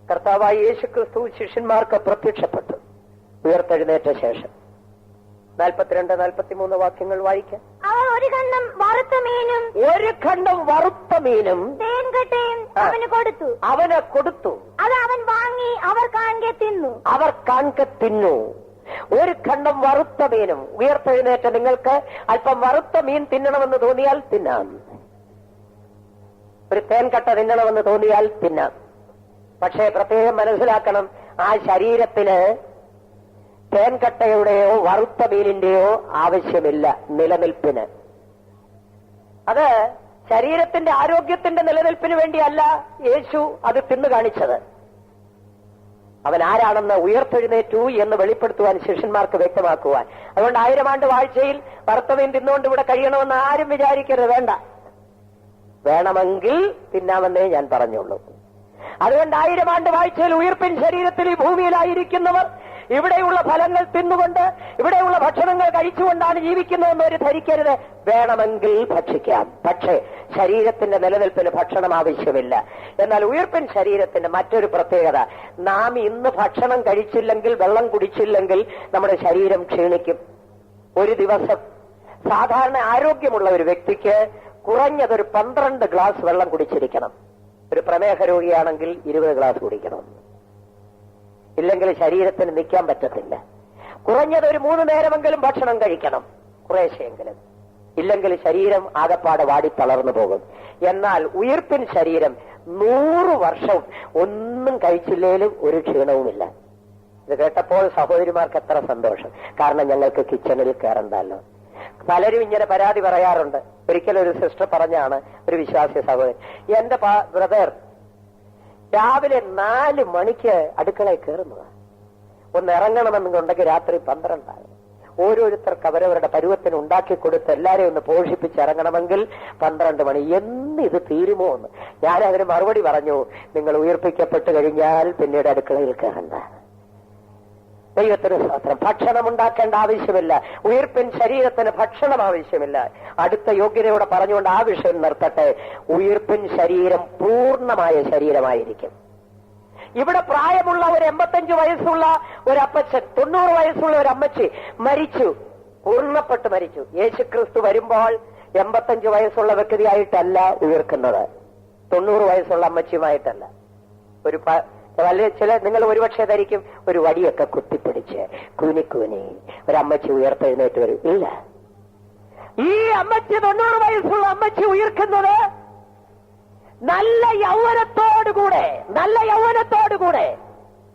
കർത്താവായ യേശുക്രിസ്തു ശിഷ്യന്മാർക്ക് പ്രത്യക്ഷപ്പെട്ടു ഉയർത്തെഴുന്നേറ്റ ശേഷം. 42-43 വാക്യങ്ങൾ വായിക്കാം. ഒരു ഖണ്ഡം വറുത്ത മീനും തേൻകട്ടയും അവന് കൊടുത്തു. അത് അവൻ വാങ്ങി അവർ കാൺകെ തിന്നു. ഒരു ഖണ്ഡം വറുത്ത മീനും. ഉയർത്തെഴുന്നേറ്റ നിങ്ങൾക്ക് അല്പം വറുത്ത മീൻ തിന്നണമെന്ന് തോന്നിയാൽ തിന്നാം. ഒരു തേൻകട്ട തിന്നണമെന്ന് തോന്നിയാൽ തിന്നാം. പക്ഷേ പ്രത്യേകം മനസ്സിലാക്കണം, ആ ശരീരത്തിന് തേൻകട്ടയുടെയോ വറുത്ത മീനിന്റെയോ ആവശ്യമില്ല നിലനിൽപ്പിന്. അത് ശരീരത്തിന്റെ ആരോഗ്യത്തിന്റെ നിലനിൽപ്പിന് വേണ്ടിയല്ല യേശു അത് തിന്നു കാണിച്ചത്. അവൻ ആരാണെന്ന് ഉയർത്തെഴുന്നേറ്റു എന്ന് വെളിപ്പെടുത്തുവാൻ ശിഷ്യന്മാർക്ക് വ്യക്തമാക്കുവാൻ. അതുകൊണ്ട് 1000 ആണ്ട് വാഴ്ചയിൽ വറുത്ത മീൻ തിന്നുകൊണ്ട് ഇവിടെ കഴിയണമെന്ന് ആരും വിചാരിക്കരുത്. വേണ്ട, വേണമെങ്കിൽ തിന്നാമെന്നേ ഞാൻ പറഞ്ഞുള്ളൂ. അതുകൊണ്ട് 1000 ആണ്ട് വാഴ്ചയിൽ ഉയിർപ്പിൻ ശരീരത്തിൽ ഈ ഭൂമിയിലായിരിക്കുന്നവർ ഇവിടെയുള്ള ഫലങ്ങൾ തിന്നുകൊണ്ട് ഇവിടെയുള്ള ഭക്ഷണങ്ങൾ കഴിച്ചുകൊണ്ടാണ് ജീവിക്കുന്നതെന്ന് ഒരു ധരിക്കരുത്. വേണമെങ്കിൽ ഭക്ഷിക്കാം, പക്ഷേ ശരീരത്തിന്റെ നിലനിൽപ്പിന് ഭക്ഷണം ആവശ്യമില്ല. എന്നാൽ ഉയിർപ്പിൻ ശരീരത്തിന്റെ മറ്റൊരു പ്രത്യേകത, നാം ഇന്ന് ഭക്ഷണം കഴിച്ചില്ലെങ്കിൽ, വെള്ളം കുടിച്ചില്ലെങ്കിൽ നമ്മുടെ ശരീരം ക്ഷീണിക്കും. ഒരു ദിവസം സാധാരണ ആരോഗ്യമുള്ള ഒരു വ്യക്തിക്ക് കുറഞ്ഞതൊരു 12 ഗ്ലാസ് വെള്ളം കുടിച്ചിരിക്കണം. ഒരു പ്രമേഹ രോഗിയാണെങ്കിൽ 20 ഗ്ലാസ് കുടിക്കണം. ഇല്ലെങ്കിൽ ശരീരത്തിന് നിൽക്കാൻ പറ്റത്തില്ല. കുറഞ്ഞത് ഒരു 3 നേരമെങ്കിലും ഭക്ഷണം കഴിക്കണം, കുറേശ്ശെയെങ്കിലും. ഇല്ലെങ്കിൽ ശരീരം ആകപ്പാടെ വാടി തളർന്നു പോകും. എന്നാൽ ഉയിർപ്പിൻ ശരീരം 100 വർഷം ഒന്നും കഴിച്ചില്ലേലും ഒരു ക്ഷീണവുമില്ല. ഇത് കേട്ടപ്പോൾ സഹോദരിമാർക്ക് എത്ര സന്തോഷം. കാരണം ഞങ്ങൾക്ക് കിച്ചണിൽ കയറണ്ടല്ലോ. പലരും ഇങ്ങനെ പരാതി പറയാറുണ്ട്. ഒരിക്കലും ഒരു സിസ്റ്റർ പറഞ്ഞാണ്, ഒരു വിശ്വാസി സഹോദരൻ, എന്റെ ബ്രദർ രാവിലെ 4 മണിക്ക് അടുക്കളയിൽ കയറുന്നതാണ്. ഒന്ന് ഇറങ്ങണമെന്നുണ്ടെങ്കിൽ രാത്രി 12 ആകും. ഓരോരുത്തർക്ക് അവരവരുടെ പരുവത്തിന് ഉണ്ടാക്കി കൊടുത്ത് എല്ലാരെയും ഒന്ന് പോഷിപ്പിച്ചിറങ്ങണമെങ്കിൽ 12 മണി. ഇത് തീരുമോ എന്ന് ഞാൻ അതിന് മറുപടി പറഞ്ഞു, നിങ്ങൾ ഉയർപ്പിക്കപ്പെട്ടു കഴിഞ്ഞാൽ പിന്നീട് അടുക്കളയിൽ കയറണ്ട. ദൈവത്തിന് സ്തോത്രം. ഭക്ഷണം ഉണ്ടാക്കേണ്ട ആവശ്യമില്ല. ഉയിർപ്പിൻ ശരീരത്തിന് ഭക്ഷണം ആവശ്യമില്ല. അടുത്ത യോഗ്യതയോടെ പറഞ്ഞുകൊണ്ട് ആ വിഷയം നിർത്തട്ടെ. ഉയിർപ്പിൻ ശരീരം പൂർണ്ണമായ ശരീരമായിരിക്കും. ഇവിടെ പ്രായമുള്ള ഒരു 85 വയസ്സുള്ള ഒരു അപ്പച്ചൻ, 90 വയസ്സുള്ള ഒരു അമ്മച്ചി മരിച്ചു, പൂർണ്ണപ്പെട്ട് മരിച്ചു. യേശുക്രിസ്തു വരുമ്പോൾ 85 വയസ്സുള്ള വ്യക്തിയായിട്ടല്ല ഉയർക്കുന്നത്, 90 വയസ്സുള്ള അമ്മച്ചിയുമായിട്ടല്ല. ഒരു നിങ്ങൾ ഒരുപക്ഷെ ധരിക്കും ഒരു വടിയൊക്കെ കുത്തിപ്പിടിച്ച് കൂനി ഒരമ്മച്ചി ഉയർത്തെഴുന്നേറ്റ് വരും. ഇല്ല, ഈ അമ്മച്ചി 90 വയസ്സുള്ള അമ്മച്ചി ഉയർക്കുന്നത് നല്ല യൗവനത്തോടുകൂടെ.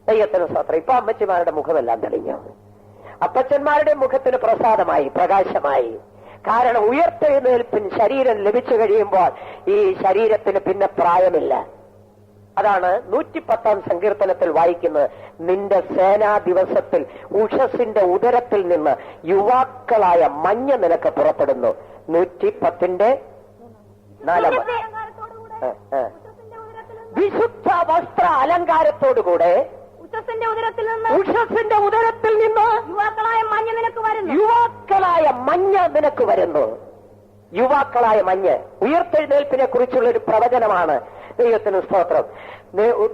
ദൈവത്തിന് സ്തോത്രം. ഇപ്പൊ അമ്മച്ചിമാരുടെ മുഖമെല്ലാം തെളിഞ്ഞു, അപ്പച്ചന്മാരുടെ മുഖത്തിന് പ്രസാദമായി, പ്രകാശമായി. കാരണം ഉയർത്തെഴുന്നേൽപ്പിൻ ശരീരം ലഭിച്ചു കഴിയുമ്പോൾ ഈ ശരീരത്തിന് പിന്നെ പ്രായമില്ല. അതാണ് 110-ാം സങ്കീർത്തനത്തിൽ വായിക്കുന്നത്, നിന്റെ സേനാ ദിവസത്തിൽ ഉഷസിന്റെ ഉദരത്തിൽ നിന്ന് യുവാക്കളായ മഞ്ഞ നിനക്ക് പുറപ്പെടുന്നു. 110:4. വിശുദ്ധ വസ്ത്ര അലങ്കാരത്തോടുകൂടെ ഉഷസിന്റെ ഉദരത്തിൽ നിന്ന് യുവാക്കളായ മഞ്ഞ നിനക്ക് വരുന്നു. യുവാക്കളായ മഞ്ഞ് ഉയർത്തെഴുന്നേൽപ്പിനെ കുറിച്ചുള്ള ഒരു പ്രവചനമാണ്. ദൈവത്തിന് സ്തോത്രം.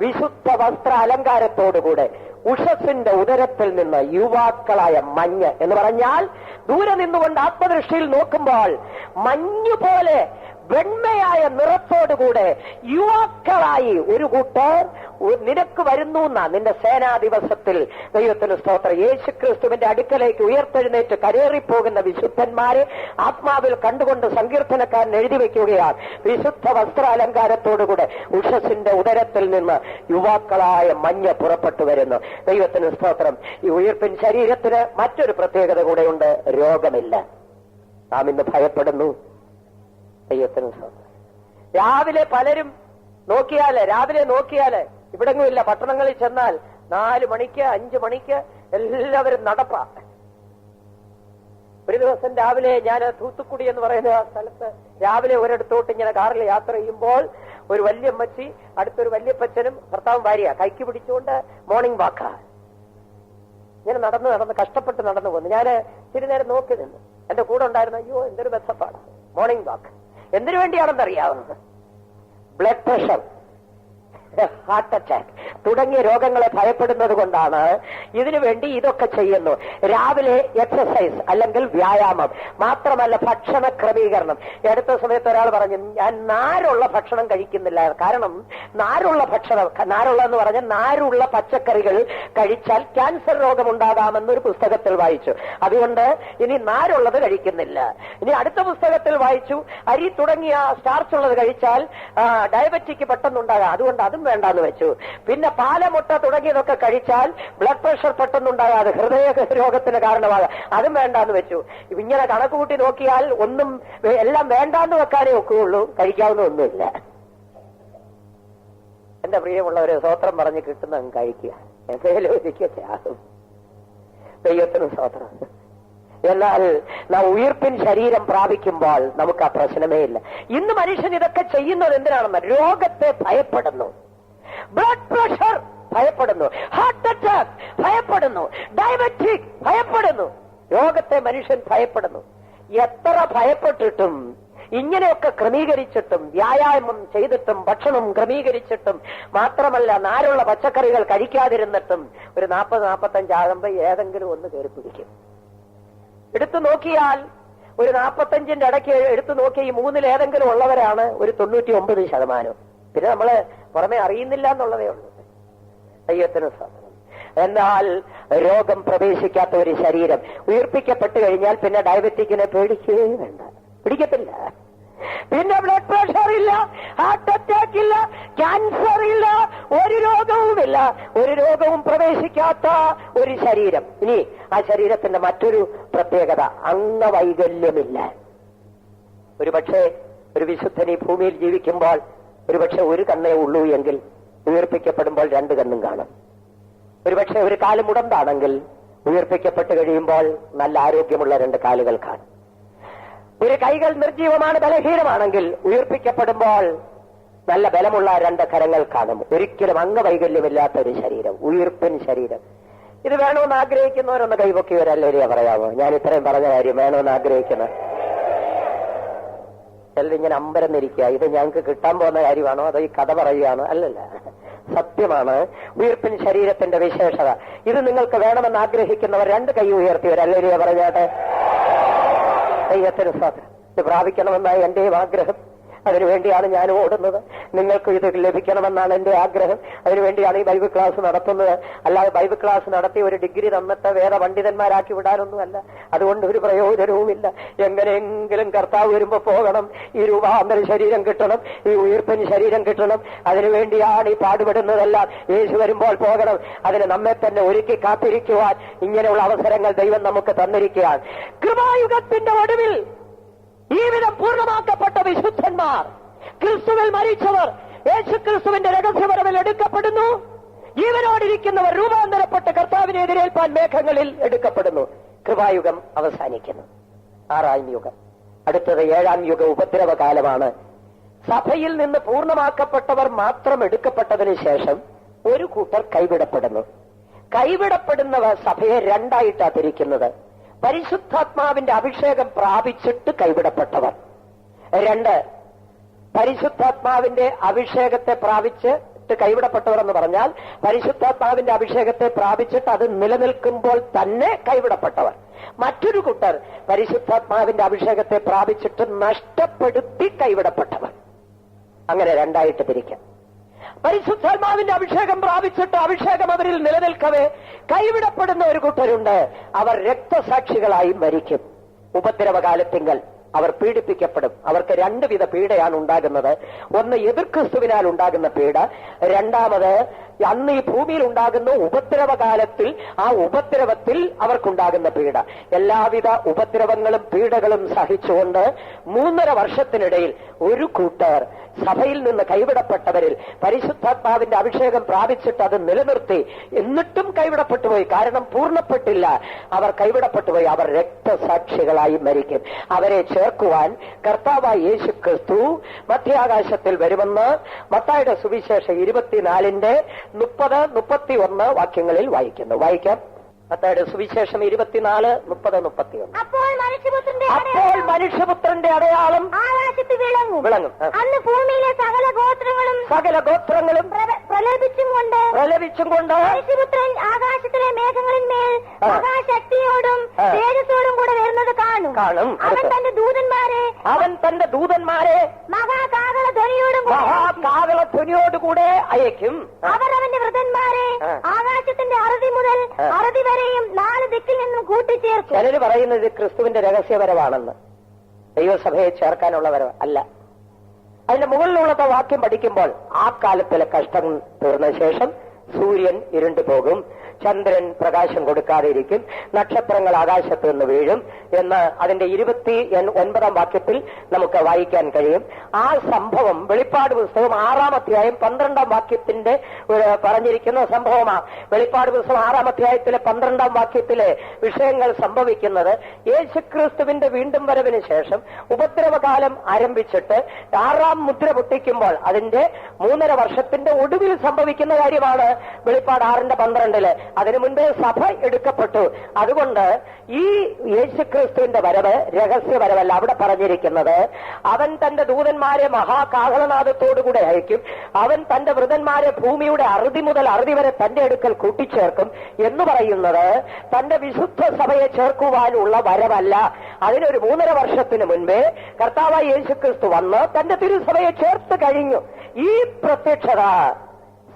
വിശുദ്ധ വസ്ത്ര അലങ്കാരത്തോടുകൂടെ ഉഷസിന്റെ ഉദരത്തിൽ നിന്ന് യുവാക്കളായ മഞ്ഞ് എന്ന് പറഞ്ഞാൽ ദൂരെ നിന്നുകൊണ്ട് ആത്മദൃഷ്ടിയിൽ നോക്കുമ്പോൾ മഞ്ഞുപോലെ വെണ്മയായ നിറത്തോടുകൂടെ യുവാക്കളായി ഒരു കൂട്ടർ നിനക്ക് വരുന്നു എന്നാ നിന്റെ സേനാ ദിവസത്തിൽ. ദൈവത്തിന് സ്തോത്രം. യേശുക്രിസ്തുവിന്റെ അടുക്കലേക്ക് ഉയർത്തെഴുന്നേറ്റ് കരേറിപ്പോകുന്ന വിശുദ്ധന്മാരെ ആത്മാവിൽ കണ്ടുകൊണ്ട് സങ്കീർത്തനക്കാരൻ എഴുതി വയ്ക്കുകയാണ്. വിശുദ്ധ വസ്ത്രാലങ്കാരത്തോടുകൂടെ ഉഷസിന്റെ ഉദരത്തിൽ നിന്ന് യുവാക്കളായ മഞ്ഞ് പുറപ്പെട്ടു വരുന്നു. ദൈവത്തിന് സ്തോത്രം. ഈ ഉയിർപ്പിൻ ശരീരത്തിന് മറ്റൊരു പ്രത്യേകത കൂടെയുണ്ട്, രോഗമില്ല. നാം ഇന്ന് ഭയപ്പെടുന്നു. ദൈവത്തിന് സ്തോത്രം. രാവിലെ പലരും നോക്കിയാല് രാവിലെ നോക്കിയാല് ഇവിടെങ്ങുമില്ല. പട്ടണങ്ങളിൽ ചെന്നാൽ 4 മണിക്ക് 5 മണിക്ക് എല്ലാവരും നടപ്പാ. ഒരു ദിവസം രാവിലെ ഞാൻ തൂത്തുക്കുടി എന്ന് പറയുന്ന സ്ഥലത്ത് രാവിലെ ഒരിടത്തോട്ട് ഇങ്ങനെ കാറിൽ യാത്ര ചെയ്യുമ്പോൾ ഒരു വല്യമ്മച്ചി അടുത്തൊരു വല്യപ്പച്ചനും ഭർത്താവും ഭാര്യ കൈക്ക് പിടിച്ചുകൊണ്ട് മോർണിംഗ് വാക്കാ ഇങ്ങനെ നടന്ന് കഷ്ടപ്പെട്ട് നടന്നു പോന്നു. ഞാൻ ഇത്തിരി നേരം നോക്കി നിന്നു. എന്റെ കൂടെ ഉണ്ടായിരുന്ന അയ്യോ എന്തൊരു ബന്ധപ്പാടാ. മോർണിംഗ് വാക്ക് എന്തിനു വേണ്ടിയാണെന്ന് അറിയാവുന്നത്? ബ്ലഡ് പ്രഷർ, ഹാർട്ട് അറ്റാക്ക് തുടങ്ങിയ രോഗങ്ങളെ ഭയപ്പെടുന്നത് കൊണ്ടാണ് ഇതിനുവേണ്ടി ഇതൊക്കെ ചെയ്യുന്നു. രാവിലെ എക്സസൈസ് അല്ലെങ്കിൽ വ്യായാമം, മാത്രമല്ല ഭക്ഷണ ക്രമീകരണം. അടുത്ത സമയത്ത് ഒരാൾ പറഞ്ഞു ഞാൻ നാരുള്ള ഭക്ഷണം കഴിക്കുന്നില്ല. കാരണം നാരുള്ള എന്ന് പറഞ്ഞാൽ നാരുള്ള പച്ചക്കറികൾ കഴിച്ചാൽ ക്യാൻസർ രോഗമുണ്ടാകാമെന്നൊരു പുസ്തകത്തിൽ വായിച്ചു. അതുകൊണ്ട് ഇനി നാരുള്ളത് കഴിക്കുന്നില്ല. ഇനി അടുത്ത പുസ്തകത്തിൽ വായിച്ചു അരി തുടങ്ങിയ സ്റ്റാർച്ച് ഉള്ളത് കഴിച്ചാൽ ഡയബറ്റിക് പെട്ടെന്നുണ്ടാകാം, അതുകൊണ്ട് അതും വേണ്ടാന്ന് വെച്ചു. പിന്നെ പാലമുട്ട തുടങ്ങിയതൊക്കെ കഴിച്ചാൽ ബ്ലഡ് പ്രഷർ പെട്ടെന്നുണ്ടാകാതെ ഹൃദയ രോഗത്തിന് കാരണമാകാം, അതും വേണ്ടാന്ന് വെച്ചു. ഇങ്ങനെ കണക്ക് കൂട്ടി നോക്കിയാൽ ഒന്നും എല്ലാം വേണ്ടാന്ന് വെക്കാനേ ഒക്കുകയുള്ളൂ, കഴിക്കാവുന്ന ഒന്നുമില്ല. എന്റെ പ്രിയമുള്ളവരെ, സ്വോത്രം പറഞ്ഞ് കിട്ടുന്ന കഴിക്കുക, എന്തെങ്കിലും ഒരിക്കലും ദൈവത്തിന് സ്വോത്രം. എന്നാൽ നാം ഉയിർപ്പിൻ ശരീരം പ്രാപിക്കുമ്പോൾ നമുക്ക് ആ പ്രശ്നമേ ഇല്ല. ഇന്ന് മനുഷ്യൻ ഇതൊക്കെ ചെയ്യുന്നത് എന്തിനാണെന്ന്? രോഗത്തെ ഭയപ്പെടുന്നു, ബ്ലഡ് പ്രഷർ ഭയപ്പെടുന്നു, ഹാർട്ട് അറ്റാക്ക് ഭയപ്പെടുന്നു, ഡയബറ്റിക് ഭയപ്പെടുന്നു. രോഗത്തെ മനുഷ്യൻ ഭയപ്പെടുന്നു. എത്ര ഭയപ്പെട്ടിട്ടും ഇങ്ങനെയൊക്കെ ക്രമീകരിച്ചിട്ടും വ്യായാമം ചെയ്തിട്ടും ഭക്ഷണം ക്രമീകരിച്ചിട്ടും മാത്രമല്ല നാരുള്ള പച്ചക്കറികൾ കഴിക്കാതിരുന്നിട്ടും ഒരു 40-45 ആകുമ്പോൾ ഏതെങ്കിലും ഒന്ന് കയറി പിടിക്കും. എടുത്തു നോക്കിയാൽ ഒരു 45ന്റെ ഇടയ്ക്ക് എടുത്തു നോക്കിയ ഈ 3-ൽ ഏതെങ്കിലും ഉള്ളവരാണ് ഒരു 99%. പിന്നെ നമ്മള് പുറമെ അറിയുന്നില്ല എന്നുള്ളതേ ഉള്ളൂ. ദൈവത്തിന് സാധനം. എന്നാൽ രോഗം പ്രവേശിക്കാത്ത ഒരു ശരീരം ഉയർപ്പിക്കപ്പെട്ടു കഴിഞ്ഞാൽ പിന്നെ ഡയബറ്റിക്കിനെ പേടിക്കുകയേ വേണ്ട, പിടിക്കത്തില്ല. പിന്നെ ബ്ലഡ് പ്രഷർ ഇല്ല, ഹാർട്ട് അറ്റാക്ക് ഇല്ല, ക്യാൻസർ ഇല്ല, ഒരു രോഗവുമില്ല. ഒരു രോഗവും പ്രവേശിക്കാത്ത ഒരു ശരീരം. ഇനി ആ ശരീരത്തിന്റെ മറ്റൊരു പ്രത്യേകത, അംഗവൈകല്യമില്ല. ഒരുപക്ഷെ ഒരു വിശുദ്ധൻ ഈ ഭൂമിയിൽ ജീവിക്കുമ്പോൾ ഒരുപക്ഷെ ഒരു കണ്ണേ ഉള്ളൂ എങ്കിൽ ഉയർപ്പിക്കപ്പെടുമ്പോൾ 2 കണ്ണും കാണും. ഒരുപക്ഷെ ഒരു കാല് മുടന്താണെങ്കിൽ ഉയർപ്പിക്കപ്പെട്ട് കഴിയുമ്പോൾ നല്ല ആരോഗ്യമുള്ള 2 കാലുകൾ കാണും. ഒരു കൈകൾ നിർജീവമാണ്, ബലഹീനമാണെങ്കിൽ ഉയർപ്പിക്കപ്പെടുമ്പോൾ നല്ല ബലമുള്ള 2 കരങ്ങൾ കാണും. ഒരിക്കലും അംഗവൈകല്യമില്ലാത്ത ഒരു ശരീരം, ഉയർപ്പിൻ ശരീരം. ഇത് വേണമെന്ന് ആഗ്രഹിക്കുന്നവരൊന്ന് കൈപൊക്കിയവരല്ലേ പറയാമോ? ഞാൻ ഇത്രയും പറഞ്ഞ കാര്യം വേണമെന്ന് ആഗ്രഹിക്കുന്നത് ചിലർ ഇങ്ങനെ അമ്പരന്നിരിക്കുക. ഇത് ഞങ്ങൾക്ക് കിട്ടാൻ പോകുന്ന കാര്യമാണോ അതോ ഈ കഥ പറയുകയാണോ? അല്ലല്ല, സത്യമാണ്. ഉയർപ്പിൻ ശരീരത്തിന്റെ വിശേഷത. ഇത് നിങ്ങൾക്ക് വേണമെന്ന് ആഗ്രഹിക്കുന്നവർ 2 കൈ ഉയർത്തിയവരല്ലേ പറഞ്ഞാട്ടെ. ദൈവത്തിന് സ്വാതന്ത്ര്യം ഇത് പ്രാപിക്കണമെന്നാണ് എന്റെയും ആഗ്രഹം. അതിനുവേണ്ടിയാണ് ഞാൻ ഓടുന്നത്. നിങ്ങൾക്ക് ഇത് ലഭിക്കണമെന്നാണ് എന്റെ ആഗ്രഹം. അതിനുവേണ്ടിയാണ് ഈ ബൈബിൾ ക്ലാസ് നടത്തുന്നത്. അല്ലാതെ ബൈബിൾ ക്ലാസ് നടത്തി ഒരു ഡിഗ്രി തന്നിട്ട് വേദ പണ്ഡിതന്മാരാക്കി വിടാനൊന്നുമല്ല. അതുകൊണ്ട് ഒരു പ്രയോജനവുമില്ല. എങ്ങനെയെങ്കിലും കർത്താവ് വരുമ്പോ പോകണം. ഈ രൂപാന്തര ശരീരം കിട്ടണം, ഈ ഉയർപ്പിന് ശരീരം കിട്ടണം. അതിനുവേണ്ടിയാണ് ഈ പാടുപെടുന്നതെല്ലാം. യേശു വരുമ്പോൾ പോകണം. അതിന് നമ്മെ തന്നെ ഒരുക്കി കാത്തിരിക്കുവാൻ ഇങ്ങനെയുള്ള അവസരങ്ങൾ ദൈവം നമുക്ക് തന്നിരിക്കുകയാണ്. കൃപായുഗത്തിന്റെ ഒടുവിൽ ജീവിതം പൂർണ്ണമാക്കപ്പെട്ട വിശുദ്ധന്മാർ, ക്രിസ്തുവിൽ മരിച്ചവർ യേശു ക്രിസ്തുവിന്റെ രഹസ്യപരവിൽ എടുക്കപ്പെടുന്നു. ജീവനോടിരിക്കുന്നവർ രൂപാന്തരപ്പെട്ട് കർത്താവിനെ എതിരേൽപ്പാൻ മേഘങ്ങളിൽ എടുക്കപ്പെടുന്നു. കൃപായുഗം അവസാനിക്കുന്നു. 6ാം യുഗം. അടുത്തത് 7ാം യുഗ ഉപദ്രവകാലമാണ്. സഭയിൽ നിന്ന് പൂർണ്ണമാക്കപ്പെട്ടവർ മാത്രം എടുക്കപ്പെട്ടതിന് ശേഷം ഒരു കൂട്ടർ കൈവിടപ്പെടുന്നു. കൈവിടപ്പെടുന്നവർ സഭയെ 2ആയിട്ടാണ് തിരിക്കുന്നത്. പരിശുദ്ധാത്മാവിന്റെ അഭിഷേകം പ്രാപിച്ചിട്ട് കൈവിടപ്പെട്ടവർ. 2, പരിശുദ്ധാത്മാവിന്റെ അഭിഷേകത്തെ പ്രാപിച്ചിട്ട് കൈവിടപ്പെട്ടവർ എന്ന് പറഞ്ഞാൽ പരിശുദ്ധാത്മാവിന്റെ അഭിഷേകത്തെ പ്രാപിച്ചിട്ട് അത് നിലനിൽക്കുമ്പോൾ തന്നെ കൈവിടപ്പെട്ടവർ. മറ്റൊരു കൂട്ടർ പരിശുദ്ധാത്മാവിന്റെ അഭിഷേകത്തെ പ്രാപിച്ചിട്ട് നഷ്ടപ്പെടുത്തി കൈവിടപ്പെട്ടവർ. അങ്ങനെ 2ആയിട്ട് തിരിക്കാം. പരിശുദ്ധാത്മാവിന്റെ അഭിഷേകം പ്രാപിച്ചിട്ട് അഭിഷേകം അവരിൽ നിലനിൽക്കവേ കൈവിടപ്പെടുന്ന ഒരു കൂട്ടരുണ്ട്. അവർ രക്തസാക്ഷികളായി മരിക്കും. ഉപദ്രവകാലത്തിങ്കൽ അവർ പീഡിപ്പിക്കപ്പെടും. അവർക്ക് 2 വിധ പീഡയാണ് ഉണ്ടാകുന്നത്. ഒന്ന് എതിർ ക്രിസ്തുവിനാൽ ഉണ്ടാകുന്ന പീഡ, 2ാമത് അന്ന് ഈ ഭൂമിയിൽ ഉണ്ടാകുന്ന ഉപദ്രവകാലത്തിൽ ആ ഉപദ്രവത്തിൽ അവർക്കുണ്ടാകുന്ന പീഡ, എല്ലാവിധ ഉപദ്രവങ്ങളും പീഡകളും സഹിച്ചുകൊണ്ട് 3.5 വർഷത്തിനിടയിൽ ഒരു കൂട്ടർ സഭയിൽ നിന്ന് കൈവിടപ്പെട്ടവരിൽ പരിശുദ്ധാത്മാവിന്റെ അഭിഷേകം പ്രാപിച്ചിട്ട് അത് നിലനിർത്തി, എന്നിട്ടും കൈവിടപ്പെട്ടുപോയി. കാരണം പൂർണ്ണപ്പെട്ടില്ല, അവർ കൈവിടപ്പെട്ടുപോയി. അവർ രക്തസാക്ഷികളായി മരിക്കും. അവരെ ചേർക്കുവാൻ കർത്താവായ യേശു ക്രിസ്തു മധ്യാകാശത്തിൽ വരുമെന്ന് മത്തായിയുടെ സുവിശേഷം 24-ന്റെ 30-31 വാക്യങ്ങളിൽ വായിക്കുന്നു. വായിക്കാം. മത്തായിയുടെ സുവിശേഷം 24:30-31. അപ്പോൾ മനുഷ്യപുത്രന്റെ അടയാളം ആകാശത്ത് വിളങ്ങും. അന്ന് ഭൂമിയിലെ സകല ഗോത്രങ്ങളും പ്രലപിച്ചും കൊണ്ട് മനുഷ്യപുത്രൻ ആകാശത്തിലെ മേഘങ്ങളിന്മേൽ മഹാശക്തിയോടും തേജസ്സോടും കൂടെ വരുന്നത് കാണും. അവൻ തന്റെ ദൂതന്മാരെ മഹാകാഹളധ്വനിയോടുകൂടെ അയക്കും. അവർ അവന്റെ വൃതന്മാരെ ആകാശത്തിന്റെ അറുതി മുതൽ അറുതി വരെയും 4 ദിക്കിൽ നിന്നും കൂട്ടിച്ചേർക്കും. ചിലര് പറയുന്നത് ക്രിസ്തുവിന്റെ രഹസ്യപരമാണെന്ന്. ദൈവസഭയെ ചേർക്കാനുള്ള വരവ് അല്ല. അതിന്റെ മുകളിലുള്ള വാക്യം പഠിക്കുമ്പോൾ ആ കാലത്തിലെ കഷ്ടം തീർന്ന ശേഷം സൂര്യൻ ഇരുണ്ടു പോകും, ചന്ദ്രൻ പ്രകാശം കൊടുക്കാതെ ഇരിക്കും, നക്ഷത്രങ്ങൾ ആകാശത്ത് നിന്ന് വീഴും എന്ന് അതിന്റെ 29 വാക്യത്തിൽ നമുക്ക് വായിക്കാൻ കഴിയും. ആ സംഭവം വെളിപ്പാട് പുസ്തകം 6-ാം അധ്യായം 12-ാം വാക്യത്തിന്റെ പറഞ്ഞിരിക്കുന്ന സംഭവമാണ്. വെളിപ്പാട് പുസ്തകം 6-ാം അധ്യായത്തിലെ 12-ാം വാക്യത്തിലെ വിഷയങ്ങൾ സംഭവിക്കുന്നത് യേശുക്രിസ്തുവിന്റെ വീണ്ടും വരവിന് ശേഷം ഉപദ്രവകാലം ആരംഭിച്ചിട്ട് 6-ാം മുദ്ര പൊട്ടിക്കുമ്പോൾ അതിന്റെ 3.5 വർഷത്തിന്റെ ഒടുവിൽ സംഭവിക്കുന്ന കാര്യമാണ് വെളിപ്പാട് 6-12. അതിനു മുൻപേ സഭ എടുക്കപ്പെട്ടു. അതുകൊണ്ട് ഈ യേശുക്രിസ്തുവിന്റെ വരവ് രഹസ്യവരവല്ല. അവിടെ പറഞ്ഞിരിക്കുന്നത് അവൻ തന്റെ ദൂതന്മാരെ മഹാകാഹളനാദത്തോടുകൂടെ അയക്കും, അവൻ തന്റെ വൃതന്മാരെ ഭൂമിയുടെ അറുതി മുതൽ അറുതി വരെ തന്റെ അടുക്കൽ കൂട്ടിച്ചേർക്കും എന്ന് പറയുന്നത് തന്റെ വിശുദ്ധ സഭയെ ചേർക്കുവാനുള്ള വരവല്ല. അതിനൊരു 3.5 വർഷത്തിന് മുൻപേ കർത്താവായ യേശുക്രിസ്തു വന്ന് തന്റെ തിരുസഭയെ ചേർത്ത് കഴിഞ്ഞു. ഈ പ്രത്യക്ഷത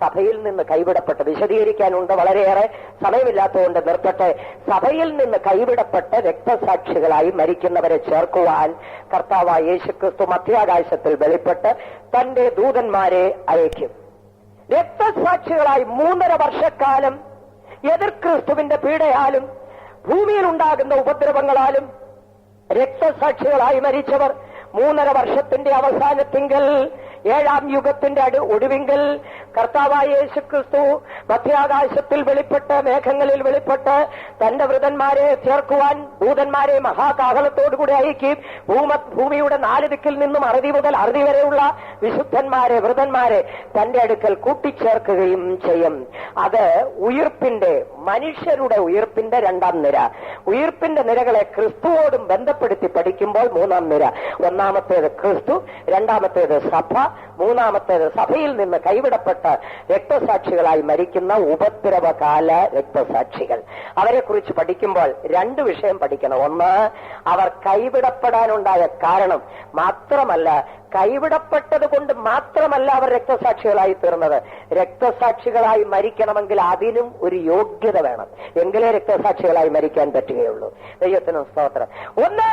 സഭയിൽ നിന്ന് കൈവിടപ്പെട്ട് വിശദീകരിക്കാനുണ്ട്, വളരെയേറെ സമയമില്ലാത്തതുകൊണ്ട് നിർത്തട്ടെ. സഭയിൽ നിന്ന് കൈവിടപ്പെട്ട് രക്തസാക്ഷികളായി മരിക്കുന്നവരെ ചേർക്കുവാൻ കർത്താവായ യേശുക്രിസ്തു മധ്യാകാശത്തിൽ വെളിപ്പെട്ട് തന്റെ ദൂതന്മാരെ അയക്കും. രക്തസാക്ഷികളായി 3.5 വർഷക്കാലം എതിർ ക്രിസ്തുവിന്റെ പീഡയാലും ഭൂമിയിൽ ഉണ്ടാകുന്ന ഉപദ്രവങ്ങളാലും രക്തസാക്ഷികളായി മരിച്ചവർ 3.5 വർഷത്തിന്റെ അവസാനത്തിങ്കൽ 7-ാം യുഗത്തിന്റെ ഒടുവിങ്കൽ കർത്താവായ യേശുക്രിസ്തു മധ്യാകാശത്തിൽ വെളിപ്പെട്ട് മേഘങ്ങളിൽ വെളിപ്പെട്ട് തന്റെ വൃതന്മാരെ ചേർക്കുവാൻ ദൂതന്മാരെ മഹാകാഹളത്തോടുകൂടി അയക്കുകയും ഭൂമിയുടെ 4 ദിക്കിൽ നിന്നും അറുതി മുതൽ അറുതി വരെയുള്ള വിശുദ്ധന്മാരെ വൃതന്മാരെ തന്റെ അടുക്കൽ കൂട്ടിച്ചേർക്കുകയും ചെയ്യും. അത് ഉയിർപ്പിന്റെ, മനുഷ്യരുടെ ഉയിർപ്പിന്റെ 2-ാം നിര. ഉയിർപ്പിന്റെ നിരകളെ ക്രിസ്തുവോടും ബന്ധപ്പെടുത്തി പഠിക്കുമ്പോൾ 3-ാം നിര. ഒന്നാമത്തേത് ക്രിസ്തു, രണ്ടാമത്തേത് സഭ, മൂന്നാമത്തേത് സഭയിൽ നിന്ന് കൈവിടപ്പെട്ട രക്തസാക്ഷികളായി മരിക്കുന്ന ഉപദ്രവകാല രക്തസാക്ഷികൾ. അവരെക്കുറിച്ച് പഠിക്കുമ്പോൾ 2 വിഷയം പഠിക്കണം. ഒന്ന്, അവർ കൈവിടപ്പെടാനുണ്ടായ കാരണം മാത്രമല്ല, കൈവിടപ്പെട്ടത് കൊണ്ട് മാത്രമല്ല അവർ രക്തസാക്ഷികളായി തീർന്നത്. രക്തസാക്ഷികളായി മരിക്കണമെങ്കിൽ അതിനും ഒരു യോഗ്യത വേണം, എങ്കിലേ രക്തസാക്ഷികളായി മരിക്കാൻ പറ്റുകയുള്ളൂ. ദൈവത്തിന് സ്തോത്രം. ഒന്ന്,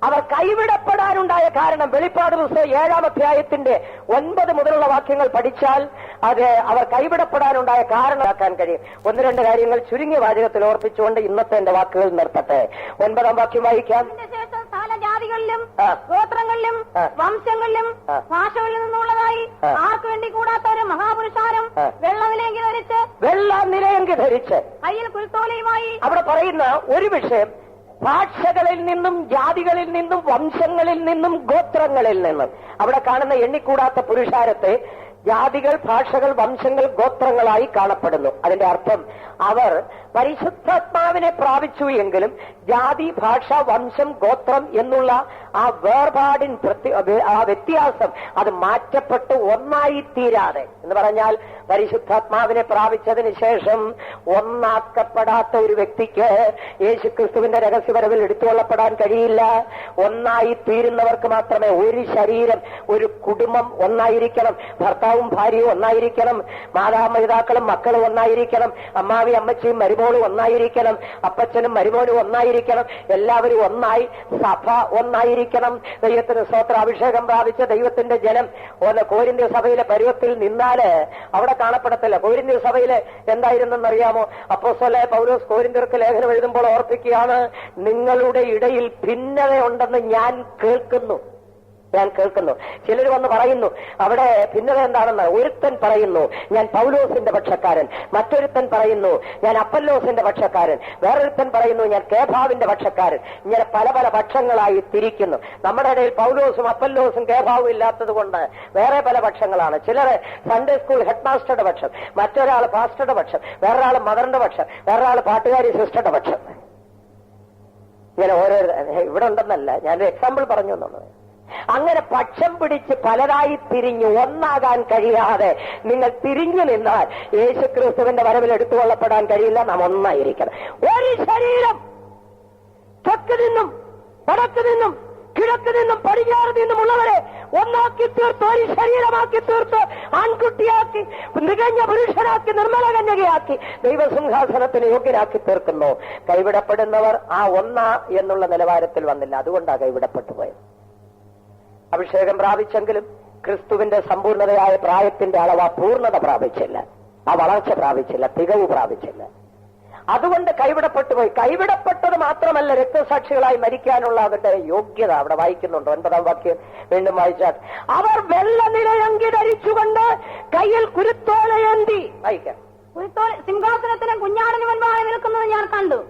അവർ കൈവിടപ്പെടാനുണ്ടായ കാരണം വെളിപ്പാട് പുസ്തകം 7-ാം അധ്യായത്തിന്റെ 9 മുതലുള്ള വാക്യങ്ങൾ പഠിച്ചാൽ അത് അവർ കൈവിടപ്പെടാനുണ്ടായ കാരണമാക്കാൻ കഴിയും. 1-2 കാര്യങ്ങൾ ചുരുങ്ങിയ വാചകത്തിൽ ഓർപ്പിച്ചുകൊണ്ട് ഇന്നത്തെ എന്റെ വാക്കുകൾ നിർത്തട്ടെ. 9-ാം വാക്യം വായിക്കാം. ജാതികളിലും ഗോത്രങ്ങളിലും വംശങ്ങളിലും ഭാഷകളിൽ നിന്നുള്ളതായി ആർക്കു വേണ്ടി കൂടാത്ത ഒരു മഹാപുരുഷാരം വെള്ളനിലയങ്കി ധരിച്ച് കയ്യിൽ കുരുത്തോലയുമായി. അവിടെ പറയുന്ന ഒരു വിഷയം, ഭാഷകളിൽ നിന്നും ജാതികളിൽ നിന്നും വംശങ്ങളിൽ നിന്നും ഗോത്രങ്ങളിൽ നിന്നും. അവിടെ കാണുന്ന എണ്ണിക്കൂടാത്ത പുരുഷാരത്തെ ജാതികൾ, ഭാഷകൾ, വംശങ്ങൾ, ഗോത്രങ്ങളായി കാണപ്പെടുന്നു. അതിന്റെ അർത്ഥം അവർ പരിശുദ്ധാത്മാവിനെ പ്രാപിച്ചു എങ്കിലും ജാതി, ഭാഷ, വംശം, ഗോത്രം എന്നുള്ള ആ വേർപാടിൻ ആ വ്യത്യാസം അത് മാറ്റപ്പെട്ട് ഒന്നായി തീരാതെ, എന്ന് പറഞ്ഞാൽ പരിശുദ്ധാത്മാവിനെ പ്രാപിച്ചതിന് ശേഷം ഒന്നാക്കപ്പെടാത്ത ഒരു വ്യക്തിക്ക് യേശുക്രിസ്തുവിന്റെ രഹസ്യവരവിൽ എടുത്തുകൊള്ളപ്പെടാൻ കഴിയില്ല. ഒന്നായി തീരുന്നവർക്ക് മാത്രമേ, ഒരു ശരീരം, ഒരു കുടുംബം ഒന്നായിരിക്കണം. ഭർത്താവ് ഭർത്താവും ഭാര്യയും ഒന്നായിരിക്കണം, മാതാപിതാക്കളും മക്കളും ഒന്നായിരിക്കണം, അമ്മാവി അമ്മച്ചിയും മരുമോളും ഒന്നായിരിക്കണം, അപ്പച്ചനും മരുമോനും ഒന്നായിരിക്കണം, എല്ലാവരും ഒന്നായി, സഭ ഒന്നായിരിക്കണം. ദൈവത്തിന് സ്തോത്രാഭിഷേകം പ്രാപിച്ച ദൈവത്തിന്റെ ജനം കോരിന്ത്യ സഭയിലെ പരുവത്തിൽ നിന്നാല് അവിടെ കാണപ്പെടത്തില്ല. കോരിന്ത്യ സഭയില് എന്തായിരുന്നെന്നറിയാമോ? അപ്പോസ്തലനായ പൗലോസ് കോരിന്ത്യർക്ക് ലേഖനം എഴുതുമ്പോൾ ഓർപ്പിക്കുകയാണ്, നിങ്ങളുടെ ഇടയിൽ ഭിന്നതയുണ്ടെന്ന് ഞാൻ കേൾക്കുന്നു. ചിലർ വന്ന് പറയുന്നു അവിടെ ഭിന്നത എന്താണെന്ന്. ഒരുത്തൻ പറയുന്നു ഞാൻ പൗലോസിന്റെ പക്ഷക്കാരൻ, മറ്റൊരുത്തൻ പറയുന്നു ഞാൻ അപ്പല്ലോസിന്റെ പക്ഷക്കാരൻ, വേറൊരുത്തൻ പറയുന്നു ഞാൻ കേഫാവിന്റെ പക്ഷക്കാരൻ. ഇങ്ങനെ പല പല പക്ഷങ്ങളായി തിരിക്കുന്നു. നമ്മുടെ ഇടയിൽ പൗലോസും അപ്പല്ലോസും കേഫാവും ഇല്ലാത്തത് കൊണ്ട് വേറെ പല പക്ഷങ്ങളാണ്. ചിലർ സൺഡേ സ്കൂൾ ഹെഡ് മാസ്റ്ററുടെ പക്ഷം, മറ്റൊരാൾ പാസ്റ്ററുടെ പക്ഷം, വേറൊരാൾ മദറിന്റെ പക്ഷം, വേറൊരാൾ പാട്ടുകാരി സിസ്റ്ററുടെ പക്ഷം. ഇങ്ങനെ ഓരോ ഇവിടെ ഉണ്ടെന്നല്ല, ഞാനൊരു എക്സാമ്പിൾ പറഞ്ഞു എന്നുള്ളത്. അങ്ങനെ പക്ഷം പിടിച്ച് പലരായി തിരിഞ്ഞു ഒന്നാകാൻ കഴിയാതെ നിങ്ങൾ തിരിഞ്ഞു നിന്നാൽ യേശുക്രിസ്തുവിന്റെ വരവിൽ എടുത്തുകൊള്ളപ്പെടാൻ കഴിയില്ല. നാം ഒന്നായിരിക്കണം. ഒരു ശരീരം തെക്ക് നിന്നും വടക്ക് നിന്നും കിഴക്ക് നിന്നും പടിഞ്ഞാറ് നിന്നുമുള്ളവരെ ഒന്നാക്കി തീർത്ത് ഒരു ശരീരമാക്കി തീർത്ത് ആൺകുട്ടിയാക്കി തികഞ്ഞ പുരുഷനാക്കി നിർമ്മല കന്യകയാക്കി ദൈവസിംഹാസനത്തിന് യോഗ്യരാക്കി തീർക്കുന്നു. കൈവിടപ്പെടുന്നവർ ആ ഒന്നാ എന്നുള്ള നിലവാരത്തിൽ വന്നില്ല. അതുകൊണ്ടാണ് കൈവിടപ്പെട്ടു പോയത്. അഭിഷേകം പ്രാപിച്ചെങ്കിലും ക്രിസ്തുവിന്റെ സമ്പൂർണതയായ പ്രായത്തിന്റെ അളവ് പൂർണ്ണത പ്രാപിച്ചില്ല, ആ വളർച്ച പ്രാപിച്ചില്ല, തികവ് പ്രാപിച്ചില്ല. അതുകൊണ്ട് കൈവിടപ്പെട്ടു പോയി. കൈവിടപ്പെട്ടത് മാത്രമല്ല, രക്തസാക്ഷികളായി മരിക്കാനുള്ള അവരുടെ യോഗ്യത അവിടെ വായിക്കുന്നുണ്ട്. 9-ാം വാക്യം വീണ്ടും വായിച്ചാൽ, അവർ വെള്ള നിലയങ്കി ധരിച്ചുകൊണ്ട് കയ്യിൽ കുരുത്തോലയേന്തി, വായിക്കാം, സിംഹാസനത്തിനും കുഞ്ഞാടിന് മുൻപാകെ നിൽക്കുന്നത് ഞാൻ കണ്ടു.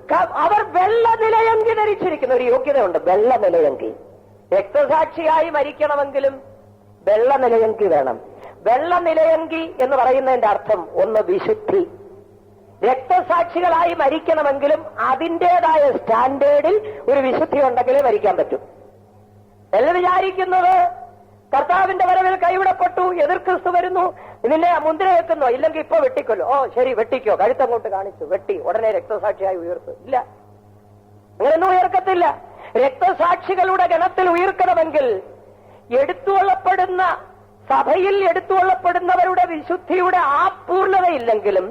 അവർ വെള്ള നിലയങ്കി ധരിച്ചിരിക്കുന്ന ഒരു യോഗ്യതയുണ്ട്, വെള്ള നിലയങ്കി. രക്തസാക്ഷിയായി മരിക്കണമെങ്കിലും വെള്ള നിലയങ്കി വേണം. വെള്ള നിലയങ്കി എന്ന് പറയുന്നതിന്റെ അർത്ഥം ഒന്ന് വിശുദ്ധി. രക്തസാക്ഷികളായി മരിക്കണമെങ്കിലും അതിൻ്റെതായ സ്റ്റാൻഡേർഡിൽ ഒരു വിശുദ്ധി ഉണ്ടെങ്കിലേ മരിക്കാൻ പറ്റൂ. എല്ലാം വിചാരിക്കുന്നത് കർത്താവിന്റെ വരവിൽ കൈവിടപ്പെട്ടു, എതിർ ക്രിസ്തു വരുന്നു, ഇതിനെ മുദ്ര വെക്കുന്നു, ഇല്ലെങ്കിൽ ഇപ്പൊ വെട്ടിക്കൊല്ലോ. ഓ ശരി വെട്ടിക്കോ, കഴുത്തങ്ങോട്ട് കാണിച്ചു, വെട്ടി, ഉടനെ രക്തസാക്ഷിയായി ഉയർത്തു. ഇല്ല, അങ്ങനെയൊന്നും ഉയർക്കത്തില്ല. രക്തസാക്ഷികളുടെ ഗണത്തിൽ ഉയർക്കണമെങ്കിൽ എടുത്തുകൊള്ളപ്പെടുന്ന സഭയിൽ എടുത്തുകൊള്ളപ്പെടുന്നവരുടെ വിശുദ്ധിയുടെ ആ പൂർണ്ണതയില്ലെങ്കിലും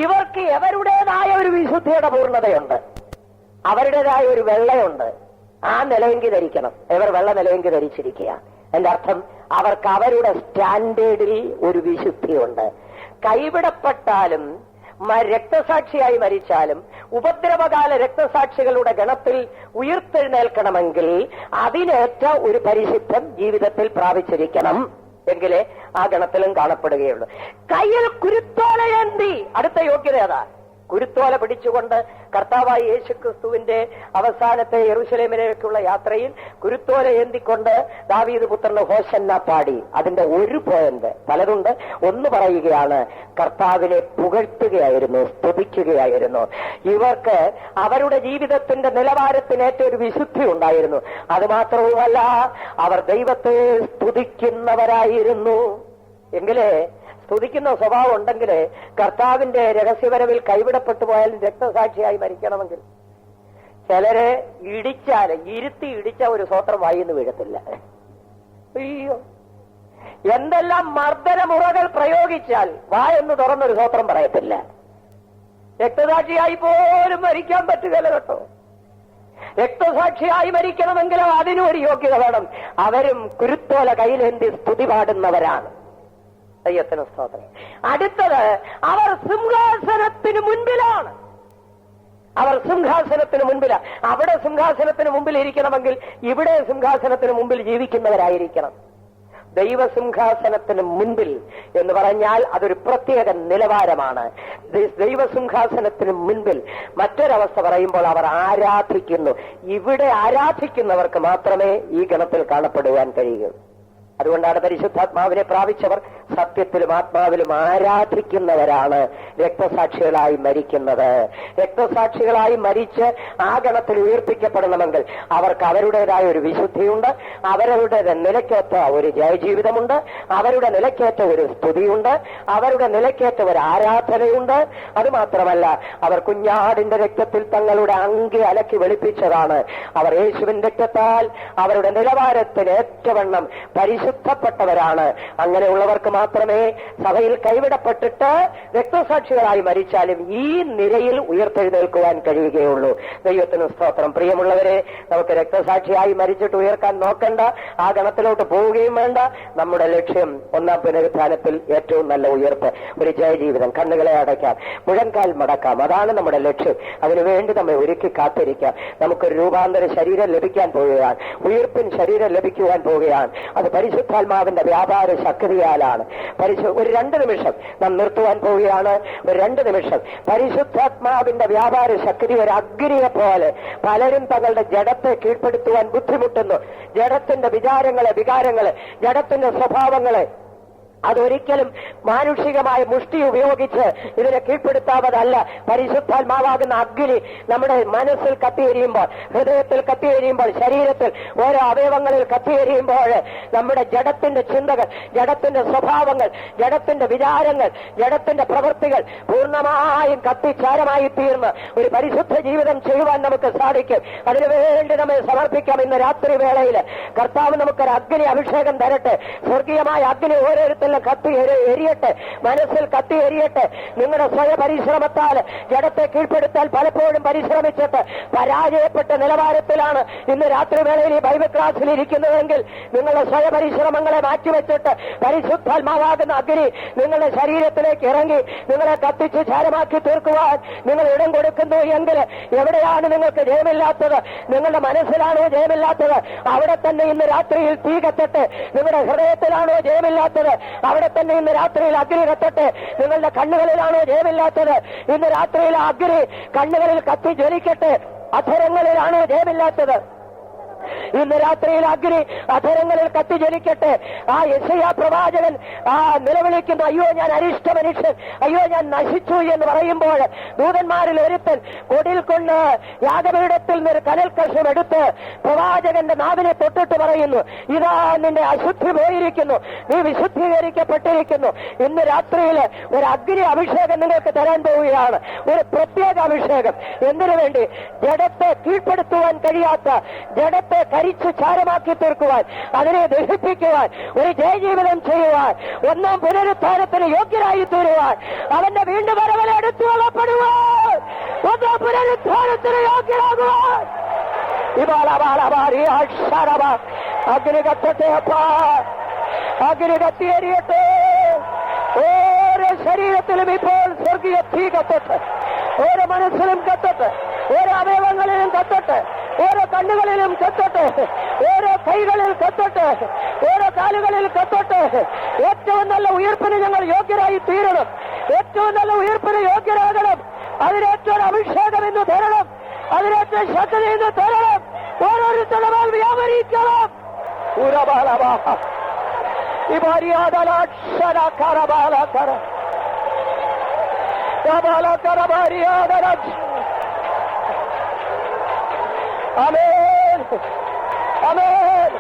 ഇവർക്ക് എവരുടേതായ ഒരു വിശുദ്ധിയുടെ പൂർണ്ണതയുണ്ട്, അവരുടേതായ ഒരു വെള്ളയുണ്ട്. ആ നിലയെങ്കി ധരിക്കണം. ഇവർ വെള്ള നിലയെങ്കി ധരിച്ചിരിക്കുക. എന്റെ അർത്ഥം അവർക്ക് അവരുടെ സ്റ്റാൻഡേർഡിൽ ഒരു വിശുദ്ധിയുണ്ട്. കൈവിടപ്പെട്ടാലും രക്തസാക്ഷിയായി മരിച്ചാലും ഉപദ്രവകാല രക്തസാക്ഷികളുടെ ഗണത്തിൽ ഉയർത്തെഴുന്നേൽക്കണമെങ്കിൽ അതിനേറ്റ ഒരു പരിശുദ്ധം ജീവിതത്തിൽ പ്രാപിച്ചിരിക്കണം. എങ്കിലേ ആ ഗണത്തിലും കാണപ്പെടുകയുള്ളൂ. കയ്യിൽ കുരുത്തോലയേന്തി, അടുത്ത യോഗ്യത അതാ. കുരുത്തോല പിടിച്ചുകൊണ്ട് കർത്താവായ യേശുക്രിസ്തുവിന്റെ അവസാനത്തെ യെരൂശലേമിലേക്കുള്ള യാത്രയിൽ കുരുത്തോല ഏന്തിക്കൊണ്ട് ദാവീദ് പുത്രന് ഹോശന്ന പാടി. അതിന്റെ ഒരു പോയിന്റ്, പലതുണ്ട്. ഒന്ന് പറയുകയാണ്, കർത്താവിനെ പുകഴ്ത്തുകയായിരുന്നു, സ്തുതിക്കുകയായിരുന്നു. ഇവർക്ക് അവരുടെ ജീവിതത്തിന്റെ നിലവാരത്തിനേറ്റ ഒരു വിശുദ്ധി ഉണ്ടായിരുന്നു. അത് മാത്രവുമല്ല, അവർ ദൈവത്തെ സ്തുതിക്കുന്നവരായിരുന്നു. എങ്കിലേ സ്തുതിക്കുന്ന സ്വഭാവം ഉണ്ടെങ്കിൽ കർത്താവിന്റെ രഹസ്യവരവിൽ കൈവിടപ്പെട്ടു പോയാൽ രക്തസാക്ഷിയായി മരിക്കണമെങ്കിൽ ചിലരെ ഇരുത്തി ഇടിച്ച ഒരു സ്വത്രം വായിന്ന് വീഴത്തില്ല. അയ്യോ, എന്തെല്ലാം മർദ്ദനമുറകൾ പ്രയോഗിച്ചാൽ വായൊന്ന് തുറന്നൊരു സ്വത്രം പറയത്തില്ല. രക്തസാക്ഷിയായി പോലും മരിക്കാൻ പറ്റുകയില്ല കേട്ടോ. രക്തസാക്ഷിയായി മരിക്കണമെങ്കിലും അതിനും ഒരു യോഗ്യത വേണം. അവരും കുരുത്തോല കയ്യിലേന്തി സ്തുതി പാടുന്നവരാണ്. ദൈവത്തിന് സ്തോത്രം. അടുത്തത്, അവർ സിംഹാസനത്തിന് മുൻപിലാണ്. അവർ സിംഹാസനത്തിന് മുൻപിലാണ്. അവിടെ സിംഹാസനത്തിന് മുമ്പിൽ ഇരിക്കണമെങ്കിൽ ഇവിടെ സിംഹാസനത്തിന് മുമ്പിൽ ജീവിക്കുന്നവരായിരിക്കണം. ദൈവസിംഹാസനത്തിന് മുൻപിൽ എന്ന് പറഞ്ഞാൽ അതൊരു പ്രത്യേക നിലവാരമാണ്. ദൈവസിംഹാസനത്തിന് മുൻപിൽ മറ്റൊരവസ്ഥ പറയുമ്പോൾ അവർ ആരാധിക്കുന്നു. ഇവിടെ ആരാധിക്കുന്നവർക്ക് മാത്രമേ ഈ ഗണത്തിൽ കാണപ്പെടുവാൻ കഴിയൂ. അതുകൊണ്ടാണ് പരിശുദ്ധാത്മാവിനെ പ്രാപിച്ചവർ സത്യത്തിലും ആത്മാവിലും ആരാധിക്കുന്നവരാണ് രക്തസാക്ഷികളായി മരിക്കുന്നത്. രക്തസാക്ഷികളായി മരിച്ച് ആ ഗണത്തിൽ ഉയർപ്പിക്കപ്പെടണമെങ്കിൽ അവർക്ക് അവരുടേതായ ഒരു വിശുദ്ധിയുണ്ട്, അവരുടെ നിലയ്ക്കേറ്റ ഒരു ജയജീവിതമുണ്ട്, അവരുടെ നിലയ്ക്കേറ്റ ഒരു സ്തുതിയുണ്ട്, അവരുടെ നിലയ്ക്കേറ്റ ഒരു ആരാധനയുണ്ട്. അതുമാത്രമല്ല, അവർ കുഞ്ഞാടിന്റെ രക്തത്തിൽ തങ്ങളുടെ അങ്കി അലക്കി വെളുപ്പിച്ചതാണ്. അവർ യേശുവിന്റെ രക്തത്താൽ അവരുടെ നിലവാരത്തിന് ഏറ്റവണ്ണം പരിശുദ്ധ പരിശുദ്ധപ്പെട്ടവരാണ്. അങ്ങനെയുള്ളവർക്ക് മാത്രമേ സഭയിൽ കൈവിടപ്പെട്ടിട്ട് രക്തസാക്ഷികളായി മരിച്ചാലും ഈ നിരയിൽ ഉയർത്തെഴുന്നേൽക്കുവാൻ കഴിയുകയുള്ളൂ. ദൈവത്തിന് സ്തോത്രം. പ്രിയമുള്ളവരെ, നമുക്ക് രക്തസാക്ഷിയായി മരിച്ചിട്ട് ഉയർക്കാൻ നോക്കണ്ട, ആ ഗണത്തിലോട്ട് പോവുകയും വേണ്ട. നമ്മുടെ ലക്ഷ്യം ഒന്നാം പുനരുത്ഥാനത്തിൽ ഏറ്റവും നല്ല ഉയർപ്പ്, ഒരു ജയജീവിതം. കണ്ണുകളെ അടയ്ക്കാം, മുഴങ്കാൽ മടക്കാം, അതാണ് നമ്മുടെ ലക്ഷ്യം. അതിനുവേണ്ടി നമ്മെ ഒരുക്കി കാത്തിരിക്കാം. നമുക്കൊരു രൂപാന്തര ശരീരം ലഭിക്കാൻ പോവുകയാണ്, ഉയർപ്പിന് ശരീരം ലഭിക്കുവാൻ പോവുകയാണ്. അത് പരിശുദ്ധാത്മാവിന്റെ വ്യാപാര ശക്തിയാലാണ്. ഒരു 2 നിമിഷം നാം നിർത്തുവാൻ പോവുകയാണ്. ഒരു 2 നിമിഷം. പരിശുദ്ധാത്മാവിന്റെ വ്യാപാര ശക്തി ഒരു അഗ്നിയെ പോലെ പലരും തങ്ങളുടെ ജഡത്തെ കീഴ്പ്പെടുത്തുവാൻ ബുദ്ധിമുട്ടുന്നു. ജഡത്തിന്റെ വികാരങ്ങളെ, ജഡത്തിന്റെ സ്വഭാവങ്ങളെ അതൊരിക്കലും മാനുഷികമായ മുഷ്ടി ഉപയോഗിച്ച് ഇതിനെ കീഴ്പ്പെടുത്താവതല്ല. പരിശുദ്ധാത്മാവാകുന്ന അഗ്നി നമ്മുടെ മനസ്സിൽ കത്തിയെരിയുമ്പോൾ, ഹൃദയത്തിൽ കത്തിയെരിയുമ്പോൾ, ശരീരത്തിൽ ഓരോ അവയവങ്ങളിൽ കത്തിയെരിയുമ്പോൾ നമ്മുടെ ജഡത്തിന്റെ ചിന്തകൾ, ജഡത്തിന്റെ സ്വഭാവങ്ങൾ, ജഡത്തിന്റെ വിചാരങ്ങൾ, ജഡത്തിന്റെ പ്രവൃത്തികൾ പൂർണ്ണമായും കത്തിച്ചാരമായി തീർന്ന് ഒരു പരിശുദ്ധ ജീവിതം ചെയ്യുവാൻ നമുക്ക് സാധിക്കും. അതിനുവേണ്ടി നമ്മെ സമർപ്പിക്കാം. ഇന്ന് രാത്രി വേളയിൽ കർത്താവ് നമുക്കൊരു അഗ്നി അഭിഷേകം തരട്ടെ. സ്വർഗീയമായ അഗ്നി ഓരോരുത്തരും കത്തി എരിയട്ടെ, മനസ്സിൽ കത്തി എരിയട്ടെ. നിങ്ങളുടെ സ്വയപരിശ്രമത്താൽ ജഡത്തെ കീഴ്പ്പെടുത്താൻ പലപ്പോഴും പരിശ്രമിച്ചിട്ട് പരാജയപ്പെട്ട നിലവാരത്തിലാണ് ഇന്ന് രാത്രി വേളയിൽ ഈ ബൈബിൾ ക്ലാസ്സിൽ ഇരിക്കുന്നതെങ്കിൽ നിങ്ങളുടെ സ്വയപരിശ്രമങ്ങളെ മാറ്റിവെച്ചിട്ട് പരിശുദ്ധാത്മാവാകുന്ന അഗ്നി നിങ്ങളുടെ ശരീരത്തിലേക്ക് ഇറങ്ങി നിങ്ങളെ കത്തിച്ച് ചാരമാക്കി തീർക്കുവാൻ നിങ്ങൾ ഇടം കൊടുക്കുന്നു എങ്കിൽ എവിടെയാണ് നിങ്ങൾക്ക് ജയമില്ലാത്തത്? നിങ്ങളുടെ മനസ്സിലാണോ ജയമില്ലാത്തത്? അവിടെ തന്നെ ഇന്ന് രാത്രിയിൽ തീ കത്തട്ടെ. നിങ്ങളുടെ ഹൃദയത്തിലാണോ ജയമില്ലാത്തത്? അവിടെ തന്നെ ഇന്ന് രാത്രിയിൽ അഗ്നി കത്തട്ടെ. നിങ്ങളുടെ കണ്ണുകളിലാണോ ജയമില്ലാത്തത്? ഇന്ന് രാത്രിയിൽ അഗ്നി കണ്ണുകളിൽ കത്തി ജ്വലിക്കട്ടെ. അധരങ്ങളിലാണോ ജയമില്ലാത്തത്? ഇന്ന് രാത്രിയിൽ അഗ്നി അധരങ്ങളിൽ കത്തിജ്വലിക്കട്ടെ. ആ യെശയ്യാ പ്രവാചകൻ നിലവിളിക്കുന്ന, അയ്യോ ഞാൻ അരിഷ്ട മനുഷ്യൻ, അയ്യോ ഞാൻ നശിച്ചു എന്ന് പറയുമ്പോൾ ദൂതന്മാരിൽ ഒരുത്തൻ കൊടിൽ കൊണ്ട് യാഗപീഠത്തിൽ നിന്നൊരു കനൽ കഷ്ണം എടുത്ത് പ്രവാചകന്റെ നാവിനെ തൊട്ടിട്ട് പറയുന്നു, ഇതാ നിന്റെ അശുദ്ധി പോയിരിക്കുന്നു, നീ വിശുദ്ധീകരിക്കപ്പെട്ടിരിക്കുന്നു. ഇന്ന് രാത്രിയിൽ ഒരു അഗ്നി അഭിഷേകം നിങ്ങൾക്ക് തരാൻ പോവുകയാണ്, ഒരു പ്രത്യേക അഭിഷേകം. എന്തിനു വേണ്ടി? ജഡത്തെ കീഴ്പ്പെടുത്തുവാൻ കഴിയാത്ത ജഡത്തെ കരിച്ചു ചാരമാക്കി തീർക്കുവാൻ, അതിനെ ദഹിപ്പിക്കുവാൻ, ഒരു ജയജീവിതം ചെയ്യുവാൻ, ഒന്നാം പുനരുത്ഥാനത്തിന് യോഗ്യരായി തീരുവാൻ, അവന്റെ വീണ്ടും വരവലെ എടുത്തു കൊള്ളപ്പെടുവാൻ, ഒന്നാം പുനരുത്ഥാനത്തിന് യോഗ്യരാകുവാൻ. അഗ്നി കത്തട്ടെ അപ്പാ, അഗ്നി കത്തിയേറിയട്ടെ. ഓരോ ശരീരത്തിലും ഇപ്പോൾ സ്വർഗീയ തീ കത്തട്ടെ. ഓരോ മനസ്സിലും കത്തട്ടെ, ഓരോ അവയവങ്ങളിലും കത്തട്ടെ, ഓരോ കണ്ണുകളിലും കത്തട്ടെ, ഓരോ കൈകളിൽ കത്തട്ടെ, ഓരോ കാലുകളിൽ കത്തട്ടെ. ഏറ്റവും നല്ല ഉയർപ്പിന് ഞങ്ങൾ യോഗ്യരായി തീരണം. ഏറ്റവും നല്ല ഉയർപ്പിന് യോഗ്യരാകണം. അതിനേറ്റവും അഭിഷേകം ഇന്ന് തരണം, അതിനേറ്റവും ശക്തി ഇന്ന് തരണം. ഓരോരുത്തരുടെ മേൽ വ്യാപരിക്കണം. ആമേൻ, ആമേൻ,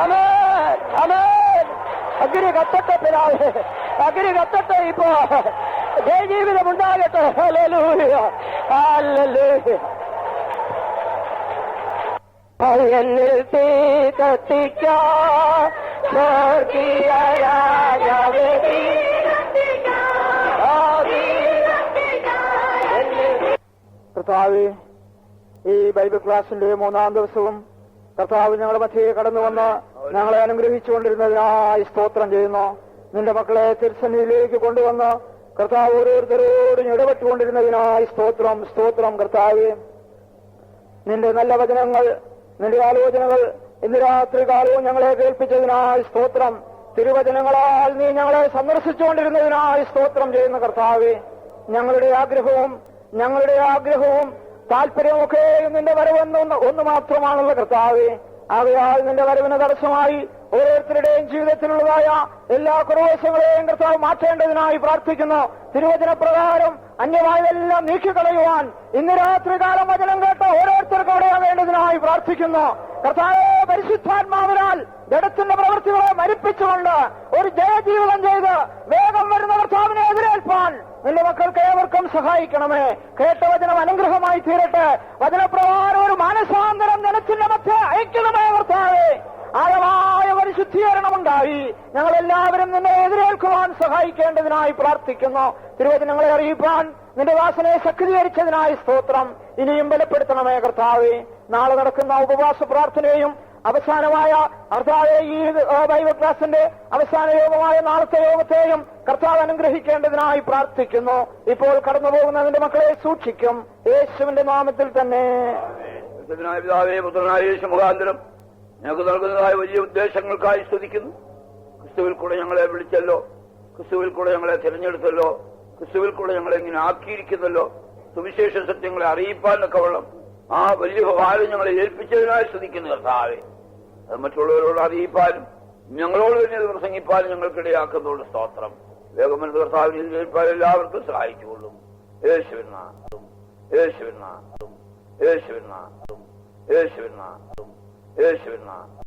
ആമേൻ, ആമേൻ. അഗ്നി കത്തട്ടെ പിതാവേ, അഗ്നി കത്തട്ടെ. ഇപ്പോ ജയജീവിതം ഉണ്ടാകട്ടെ. Hallelujah, hallelujah. എന്നിൽ തീ കത്തിക്കാൻ സ്വർഗീയ രാജാവേ, കർത്താവേ, ഈ ബൈബിൾ ക്ലാസിന്റെ 3-ാം ദിവസവും കർത്താവ് ഞങ്ങളുടെ മധ്യേ കടന്നു വന്ന് ഞങ്ങളെ അനുഗ്രഹിച്ചുകൊണ്ടിരുന്നതിനായി സ്തോത്രം ചെയ്യുന്നു. നിന്റെ മക്കളെ തിരുസന്നിധിയിലേക്ക് കൊണ്ടുവന്ന് കർത്താവ് ഓരോരുത്തരോടും ഇടപെട്ടുകൊണ്ടിരുന്നതിനായി സ്തോത്രം, സ്തോത്രം. കർത്താവേ, നിന്റെ നല്ല വചനങ്ങൾ, നിന്റെ ആലോചനകൾ ഇന്ന് രാത്രി കാലവും ഞങ്ങളെ കേൾപ്പിച്ചതിനായി സ്തോത്രം. തിരുവചനങ്ങളാൽ നീ ഞങ്ങളെ സന്ദർശിച്ചുകൊണ്ടിരുന്നതിനായി സ്തോത്രം ചെയ്യുന്ന കർത്താവേ, ഞങ്ങളുടെ ആഗ്രഹവും താല്പര്യമൊക്കെ നിന്റെ വരവെന്ന് ഒന്ന് മാത്രമാണുള്ള കർത്താവേ. ആകയാൽ നിന്റെ വരവിന് തടസ്സമായി ഓരോരുത്തരുടെയും ജീവിതത്തിലുള്ളതായ എല്ലാ കുറവശങ്ങളെയും കർത്താവ് മാറ്റേണ്ടതിനായി പ്രാർത്ഥിക്കുന്നു. തിരുവചനപ്രകാരം അന്യമായതെല്ലാം നീക്കിക്കളയുവാൻ ഇന്ന് രാത്രി കാലം വചനം കേട്ട ഓരോരുത്തർക്കും ഇടയാവേണ്ടതിനായി പ്രാർത്ഥിക്കുന്നു. കർത്താവേ, പരിശുദ്ധാത്മാവിനാൽ ജഡത്തിന്റെ പ്രവൃത്തികളെ മരിപ്പിച്ചുകൊണ്ട് ഒരു ജയജീവിതം ചെയ്ത് വേഗം വരുന്ന കർത്താവിനെ എതിരേൽപ്പാൻ നിന്റെ മക്കൾക്ക് ഏവർക്കും സഹായിക്കണമേ. കേട്ട വചനം അനുഗ്രഹമായി തീരട്ടെ. വചനപ്രകാരം ഒരു മാനസാന്തരം ജനത്തിന്റെ മധ്യ അയക്കണമേ കർത്താവേ. ആഴമായ പരിശുദ്ധീകരണമുണ്ടായി ഞങ്ങളെല്ലാവരും നിന്നെ എതിരേൽക്കുവാൻ സഹായിക്കേണ്ടതിനായി പ്രാർത്ഥിക്കുന്നു. തിരുവചനങ്ങളെ അറിയിപ്പാൻ നിന്റെ ദാസനെ ശക്തീകരിച്ചതിനായി സ്തോത്രം. ഇനിയും ബലപ്പെടുത്തണമേ കർത്താവേ. നാളെ നടക്കുന്ന ഉപവാസ പ്രാർത്ഥനയും അവസാനമായ കർത്താവെ ഈ ബൈബിൾ ക്ലാസിന്റെ അവസാന യോഗമായ നാളത്തെ യോഗത്തെയും കർത്താവ് അനുഗ്രഹിക്കേണ്ടതിനായി പ്രാർത്ഥിക്കുന്നു. ഇപ്പോൾ കടന്നുപോകുന്നതിന്റെ മക്കളെ സൂക്ഷിക്കും യേശുവിന്റെ നാമത്തിൽ തന്നെ. പിതാവേ, പുത്രനായ യേശു മുഖാന്തരം ഞങ്ങൾക്ക് നൽകുന്നതായ വലിയ ഉദ്ദേശങ്ങൾക്കായി സ്തുതിക്കുന്നു. ക്രിസ്തുവിൽ കൂടെ ഞങ്ങളെ വിളിച്ചല്ലോ, ക്രിസ്തുവിൽ കൂടെ ഞങ്ങളെ തിരഞ്ഞെടുത്തല്ലോ, ക്രിസ്തുവിൽ കൂടെ ഞങ്ങളെ ഇങ്ങനെ ആക്കിയിരിക്കുന്നല്ലോ. സുവിശേഷ സത്യങ്ങളെ അറിയിപ്പാനൊക്കെ വെള്ളം ആ വലിയ ഭാരം ഞങ്ങളെ ഏൽപ്പിച്ചതിനായി സ്തുതിക്കുന്നു കർത്താവേ. അത് മറ്റുള്ളവരോട് അറിയിപ്പാനും ഞങ്ങളോട് തന്നെ അത് പ്രസംഗിപ്പാനും ഞങ്ങൾക്കിടയാക്കുന്നതോട് സ്തോത്രം. വേഗമെന്ന് കർത്താവിനെ ഏൽപ്പാൻ എല്ലാവർക്കും സഹായിച്ചുകൊള്ളും. യേശുവിൻ നാമത്തിൽ, യേശുവിൻ നാമത്തിൽ, യേശുവിൻ നാമത്തിൽ, യേശുവിൻ നാമത്തിൽ, യേശുവിൻ നാമത്തിൽ.